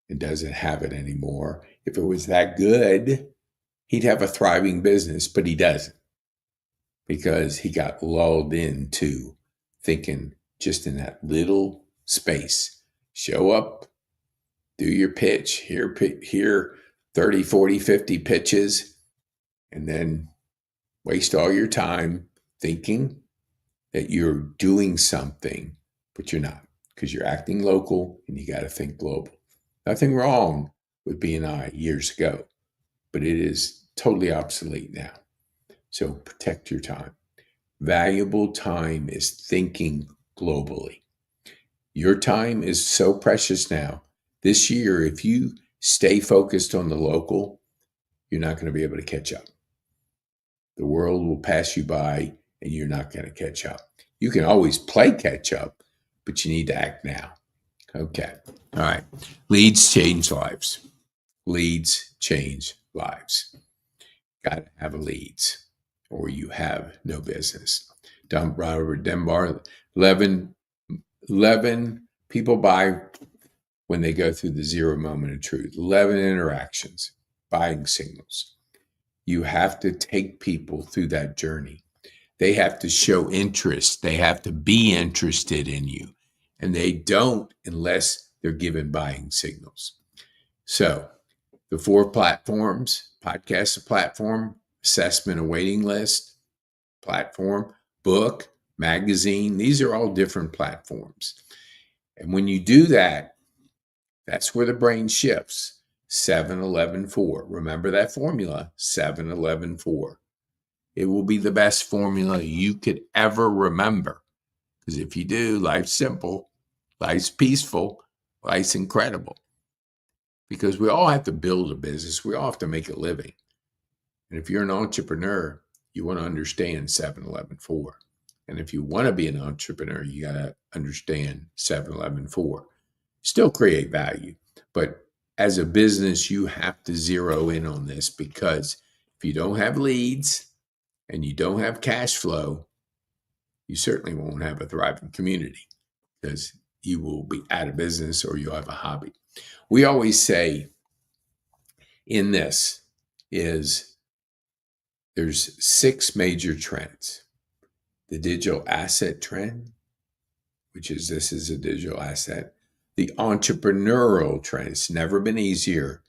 and doesn't have it anymore. If it was that good, he'd have a thriving business, but he doesn't because he got lulled into thinking just in that little space. Show up, do your pitch, hear 30, 40, 50 pitches, and then waste all your time thinking that you're doing something, but you're not because you're acting local and you got to think global. Nothing wrong with BNI years ago, but it is totally obsolete now. So protect your time. Valuable time is thinking globally. Your time is so precious now. This year, if you stay focused on the local, you're not going to be able to catch up. The world will pass you by and you're not going to catch up. You can always play catch up, but you need to act now. Okay. All right. Leads change lives. Leads change lives. Got to have leads or you have no business. Robert Dunbar, 11 people buy when they go through the zero moment of truth. 11 interactions, buying signals. You have to take people through that journey. They have to show interest. They have to be interested in you. And they don't unless they're given buying signals. So the 4 platforms, podcast platform, assessment and waiting list, platform, book, magazine, these are all different platforms. And when you do that, that's where the brain shifts. 7-11-4. Remember that formula, 7-11-4. It will be the best formula you could ever remember. Because if you do, life's simple, life's peaceful, life's incredible. Because we all have to build a business. We all have to make a living. And if you're an entrepreneur, you want to understand 7-11-4. And if you want to be an entrepreneur, you got to understand 7-11-4. Still create value. But as a business, you have to zero in on this because if you don't have leads and you don't have cash flow, you certainly won't have a thriving community because you will be out of business or you'll have a hobby. We always say in this is there's 6 major trends. The digital asset trend, which is this is a digital asset. The entrepreneurial trend. It's never been easier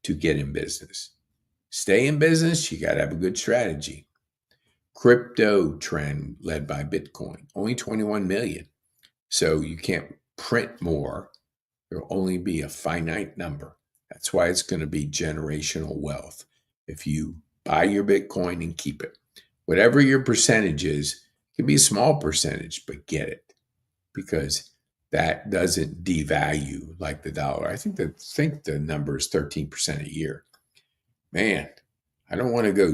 to get in business. Stay in business, you got to have a good strategy. Crypto trend led by Bitcoin, only 21 million. So you can't print more. There'll only be a finite number. That's why it's going to be generational wealth. If you buy your Bitcoin and keep it, whatever your percentage is, it can be a small percentage, but get it because that doesn't devalue like the dollar. I think the number is 13% a year. Man, I don't want to go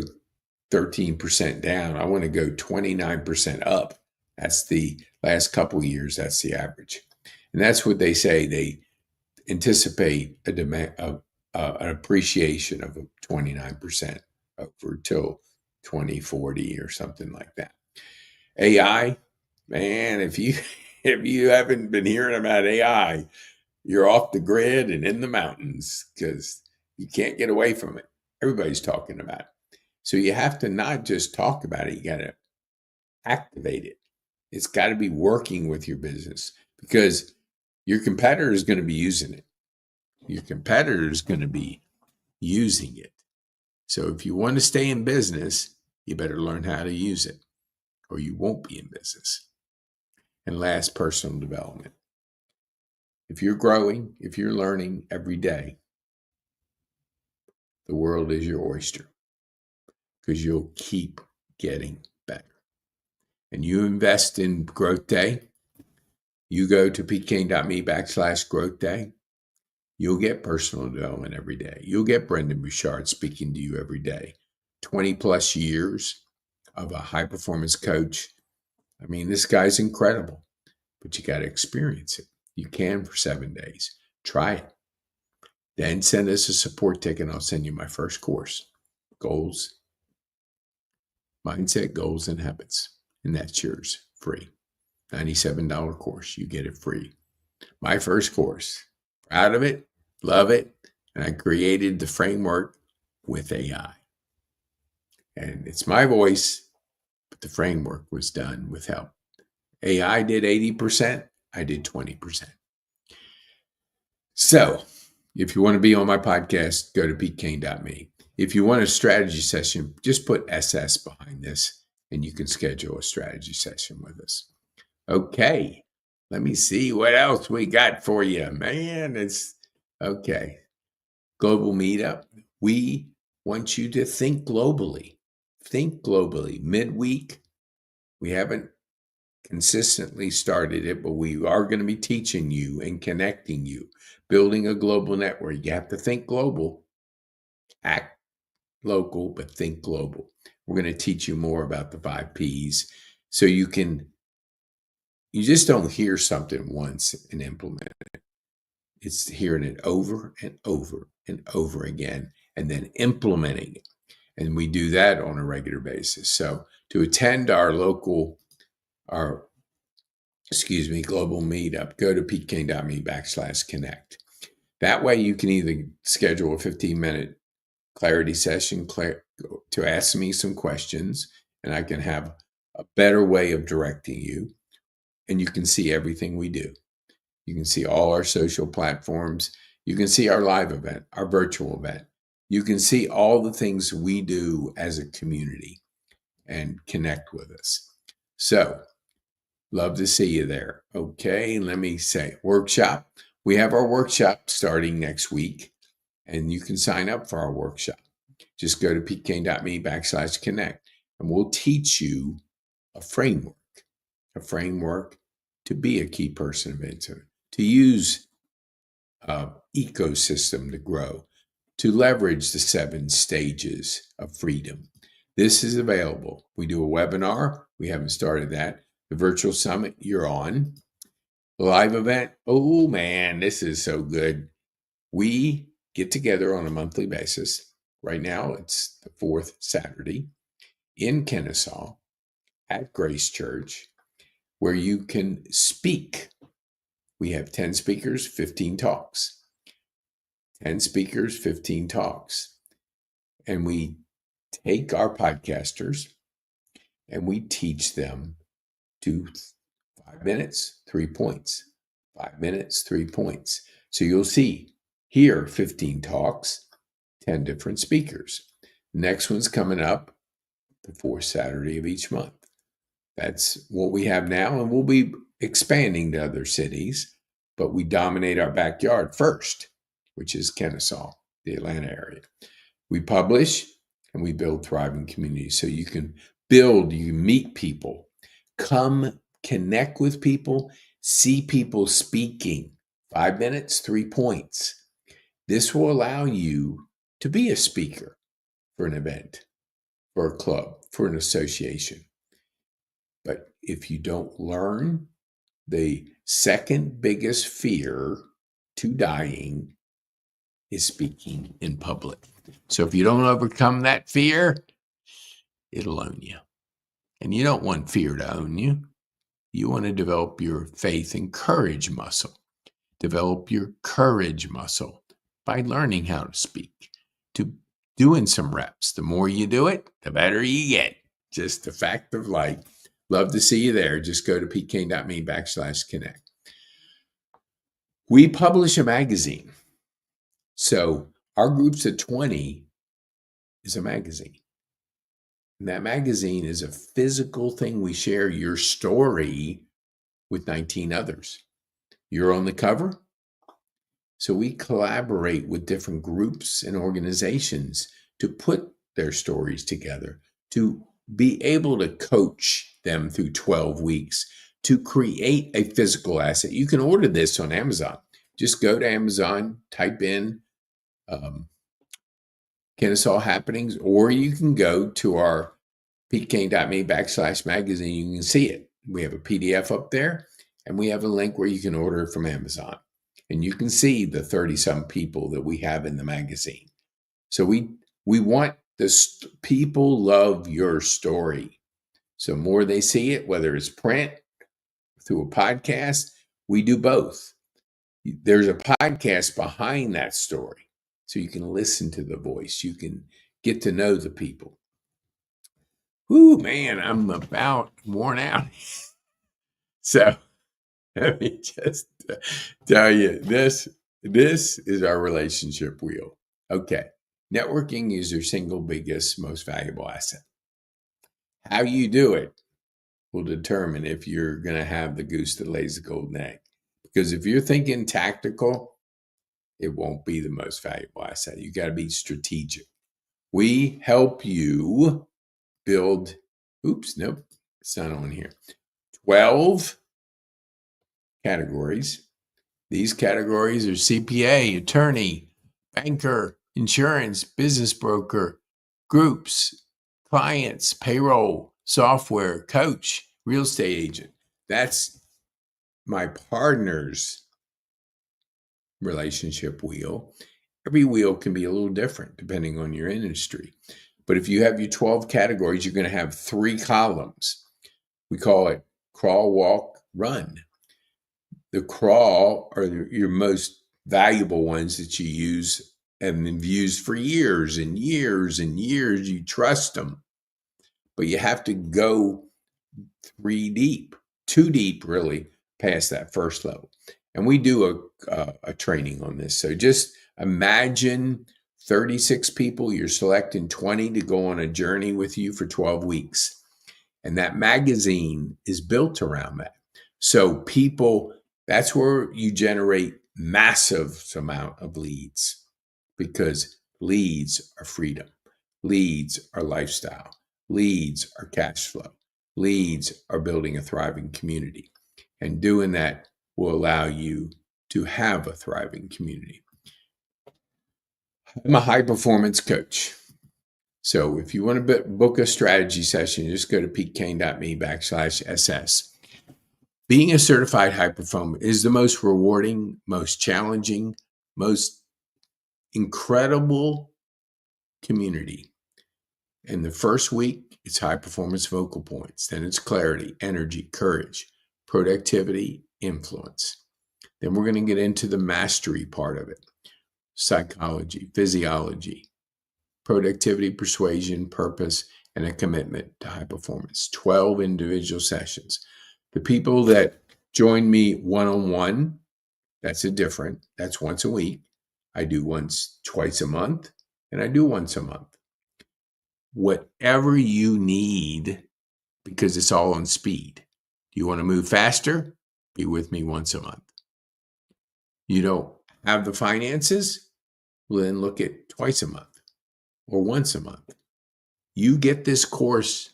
13% down. I want to go 29% up. That's the last couple of years. That's the average. And that's what they say. They anticipate a demand of an appreciation of 29% over till 2040 or something like that. AI, man, if you haven't been hearing about AI, you're off the grid and in the mountains because you can't get away from it. Everybody's talking about it. So you have to not just talk about it, you got to activate it. It's got to be working with your business because your competitor is going to be using it. Your competitor is going to be using it. So if you want to stay in business, you better learn how to use it or you won't be in business. And last, personal development. If you're growing, if you're learning every day, the world is your oyster because you'll keep getting better. And you invest in Growth Day. You go to pkane.me/growth day. You'll get personal development every day. You'll get Brendan Bouchard speaking to you every day. 20 plus years of a high performance coach. I mean, this guy's incredible, but you got to experience it. You can for 7 days. Try it. Then send us a support ticket. I'll send you my first course, Goals, Mindset, Goals, and Habits. And that's yours, free. $97 course. You get it free. My first course. Proud of it. Love it. And I created the framework with AI. And it's my voice, but the framework was done with help. AI did 80%. I did 20%. So if you want to be on my podcast, go to pkane.me. If you want a strategy session, just put SS behind this and you can schedule a strategy session with us. Okay. Let me see what else we got for you, man. It's okay. Global meetup. We want you to think globally. Think globally. Midweek, we haven't consistently started it, but we are going to be teaching you and connecting you, building a global network. You have to think global, act local, but think global. We're going to teach you more about the 5 Ps so you just don't hear something once and implement it. It's hearing it over and over and over again and then implementing it. And we do that on a regular basis. So to attend our global meetup, go to peteking.me/connect. That way you can either schedule a 15-minute clarity session to ask me some questions, and I can have a better way of directing you, and you can see everything we do. You can see all our social platforms. You can see our live event, our virtual event. You can see all the things we do as a community and connect with us. So, love to see you there. Okay, let me say workshop. We have our workshop starting next week, and you can sign up for our workshop. Just go to peteking.me/connect, and we'll teach you a framework to be a key person of influence, to use ecosystem to grow, to leverage the 7 stages of freedom. This is available. We do a webinar. We haven't started that. The virtual summit you're on. The live event. Oh man, this is so good. We get together on a monthly basis. Right now, it's the 4th Saturday in Kennesaw at Grace Church, where you can speak. We have 10 speakers, 15 talks. 10 speakers, 15 talks. And we take our podcasters and we teach them to 5 minutes, 3 points. 5 minutes, 3 points. So you'll see here 15 talks, 10 different speakers. Next one's coming up the 4th Saturday of each month. That's what we have now, and we'll be expanding to other cities, but we dominate our backyard first, which is Kennesaw, the Atlanta area. We publish and we build thriving communities. So you can meet people, come connect with people, see people speaking. 5 minutes, 3 points. This will allow you to be a speaker for an event, for a club, for an association. But if you don't learn, the second biggest fear to dying is speaking in public. So if you don't overcome that fear, it'll own you. And you don't want fear to own you. You want to develop your faith and courage muscle. Develop your courage muscle by learning how to speak, to doing some reps. The more you do it, the better you get. Just the fact of life. Love to see you there. Just go to peteking.me/connect. We publish a magazine. So our Groups of 20 is a magazine. And that magazine is a physical thing. We share your story with 19 others. You're on the cover. So we collaborate with different groups and organizations to put their stories together, to be able to coach them through 12 weeks, to create a physical asset. You can order this on Amazon. Just go to Amazon, type in Kennesaw Happenings, or you can go to our peteking.me/magazine. You can see it. We have a PDF up there, and we have a link where you can order it from Amazon. And you can see the 30-some people that we have in the magazine. So we want this. People love your story. So more they see it, whether it's print, through a podcast, we do both. There's a podcast behind that story. So you can listen to the voice. You can get to know the people. Whoo, man, I'm about worn out. So let me just tell you, this is our relationship wheel. Okay. Networking is your single biggest, most valuable asset. How you do it will determine if you're going to have the goose that lays the golden egg. Because if you're thinking tactical, it won't be the most valuable asset. You got to be strategic. We help you build, it's not on here, 12 categories. These categories are CPA, attorney, banker, insurance, business broker, groups, clients, payroll, software, coach, real estate agent. That's my partner's relationship wheel. Every wheel can be a little different depending on your industry. But if you have your 12 categories, you're going to have 3 columns. We call it crawl, walk, run. The crawl are your most valuable ones that you use and have used for years and years and years. You trust them, but you have to go 3 deep, 2 deep, really, past that first level. And we do a training on this. So just imagine 36 people, you're selecting 20 to go on a journey with you for 12 weeks. And that magazine is built around that. So people, that's where you generate massive amount of leads, because leads are freedom. Leads are lifestyle. Leads are cash flow. Leads are building a thriving community. And doing that will allow you to have a thriving community. I'm a high performance coach. So if you want to book a strategy session, just go to petekane.me/SS. Being a certified high performer is the most rewarding, most challenging, most incredible community. In the first week, it's high performance focal points. Then it's clarity, energy, courage, productivity, influence. Then we're going to get into the mastery part of it. Psychology, physiology, productivity, persuasion, purpose, and a commitment to high performance. 12 individual sessions. The people that join me one-on-one, that's once a week. I do twice a month, and I do once a month. Whatever you need, because it's all on speed. Do you want to move faster? Be with me once a month. You don't have the finances? Well, then look at twice a month or once a month. You get this course,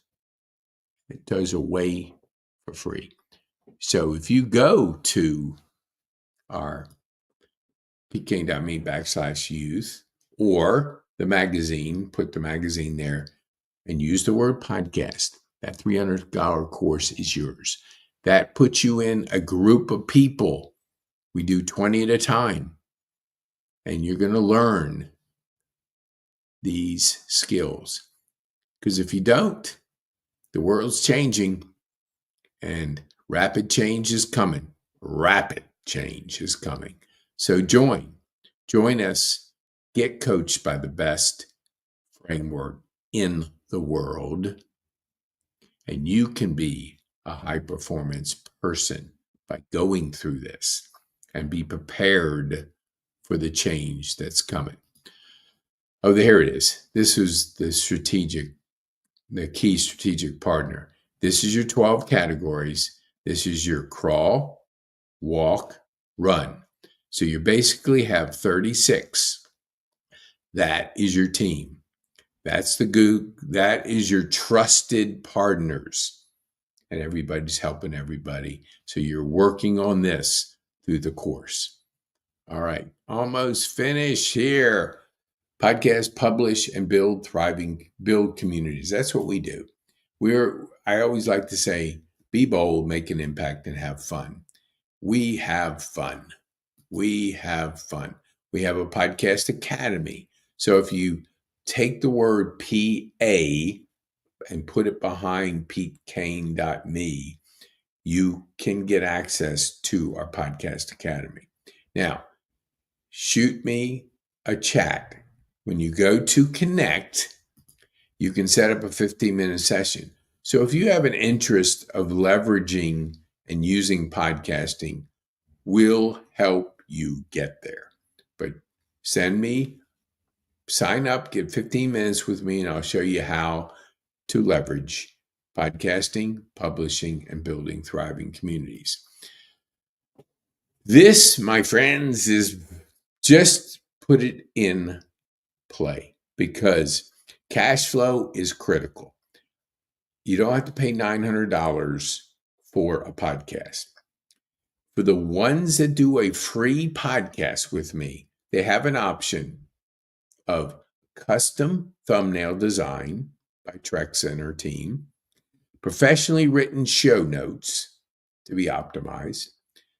it goes away for free. So if you go to our petekane.me/youth or the magazine, put the magazine there and use the word podcast, that $300 course is yours. That puts you in a group of people. We do 20 at a time. And you're going to learn these skills. Because if you don't, the world's changing and rapid change is coming. Rapid change is coming. So join us, get coached by the best framework in the world, and you can be a high performance person by going through this and be prepared for the change that's coming. Oh, here it is. This is the key strategic partner. This is your 12 categories. This is your crawl, walk, run. So you basically have 36. That is your team. That is your trusted partners. And everybody's helping everybody. So you're working on this through the course. All right, almost finished here. Podcast, publish, and build communities. That's what we do. I always like to say, be bold, make an impact, and have fun. We have fun. We have fun. We have a podcast academy. So if you take the word PA and put it behind petekane.me, you can get access to our podcast academy. Now, shoot me a chat. When you go to connect, you can set up a 15-minute session. So if you have an interest of leveraging and using podcasting, we'll help you get there. But sign up, get 15 minutes with me, and I'll show you how to leverage podcasting, publishing, and building thriving communities. This, my friends, is just put it in play, because cash flow is critical. You don't have to pay $900 for a podcast. For the ones that do a free podcast with me, they have an option of custom thumbnail design by Trek Center team, professionally written show notes to be optimized,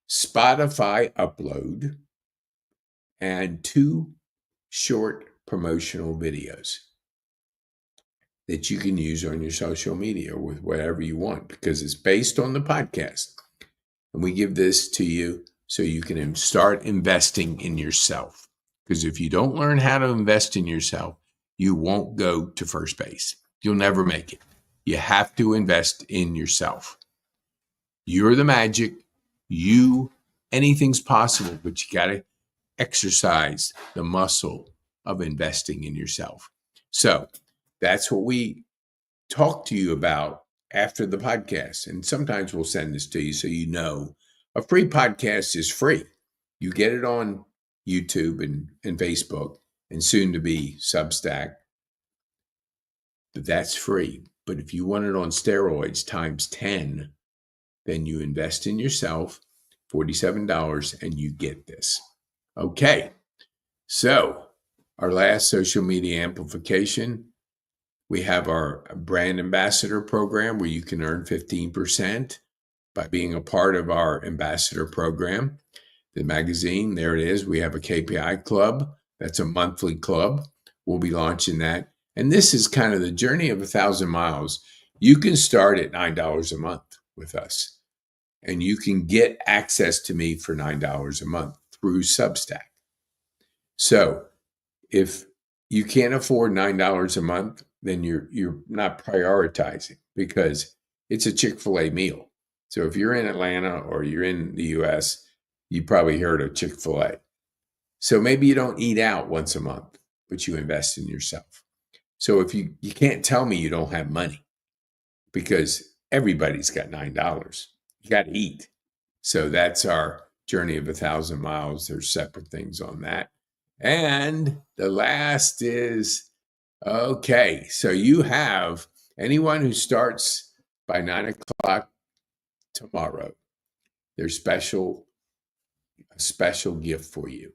Spotify upload, and 2 short promotional videos that you can use on your social media with whatever you want, because it's based on the podcast. And we give this to you so you can start investing in yourself. Because if you don't learn how to invest in yourself, you won't go to first base. You'll never make it. You have to invest in yourself. You're the magic. Anything's possible, but you got to exercise the muscle of investing in yourself. So that's what we talk to you about after the podcast. And sometimes we'll send this to you so you know a free podcast is free. You get it on YouTube and Facebook and soon to be Substack. But that's free. But if you want it on steroids times 10, then you invest in yourself, $47, and you get this. Okay. So our last social media amplification, we have our brand ambassador program where you can earn 15% by being a part of our ambassador program. The magazine, there it is. We have a KPI club. That's a monthly club. We'll be launching that. And this is kind of the journey of 1,000 miles. You can start at $9 a month with us. And you can get access to me for $9 a month through Substack. So if you can't afford $9 a month, then you're not prioritizing, because it's a Chick-fil-A meal. So if you're in Atlanta or you're in the US, you probably heard of Chick-fil-A. So maybe you don't eat out once a month, but you invest in yourself. So if you can't tell me you don't have money, because everybody's got $9. You got to eat. So that's our journey of 1,000 miles. There's separate things on that. And the last is, okay, so you have anyone who starts by 9 o'clock tomorrow, there's a special gift for you.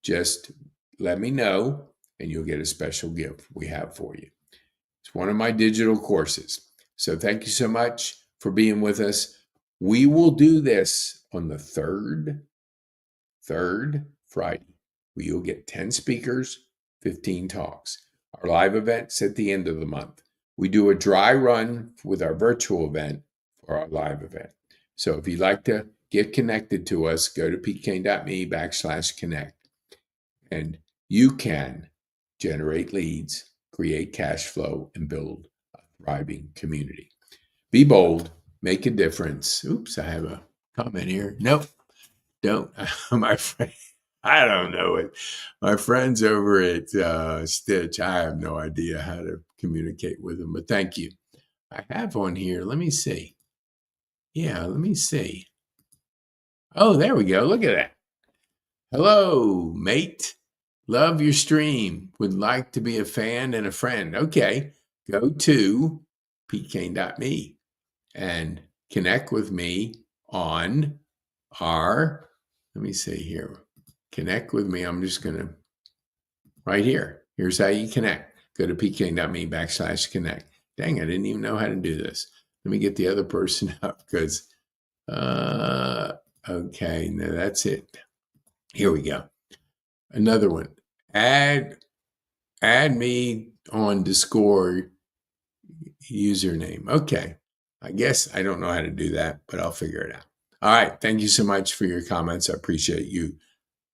Just let me know and you'll get a special gift we have for you. It's one of my digital courses. So thank you so much for being with us. We will do this on the third Friday. You'll get 10 speakers, 15 talks. Our live event's at the end of the month. We do a dry run with our virtual event for our live event. So if you'd like to get connected to us, go to pkme/connect. And you can generate leads, create cash flow, and build a thriving community. Be bold, make a difference. Oops, I have a comment here. Nope, don't. My friend. I don't know it. My friends over at Stitch, I have no idea how to communicate with them, but thank you. I have one here. Let me see. Yeah, let me see. Oh, there we go. Look at that. Hello, mate. Love your stream. Would like to be a fan and a friend. Okay, go to pkane.me and connect with me on our, let me see here. Connect with me. I'm just going to, right here. Here's how you connect. Go to pkane.me/connect. Dang, I didn't even know how to do this. Let me get the other person up because, okay, no, that's it. Here we go. Another one. Add me on Discord username. Okay. I guess I don't know how to do that, but I'll figure it out. All right. Thank you so much for your comments. I appreciate you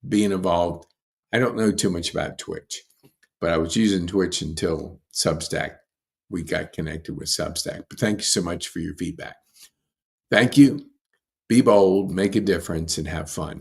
being involved. I don't know too much about Twitch, but I was using Twitch until Substack. We got connected with Substack. But thank you so much for your feedback. Thank you. Be bold, make a difference, and have fun.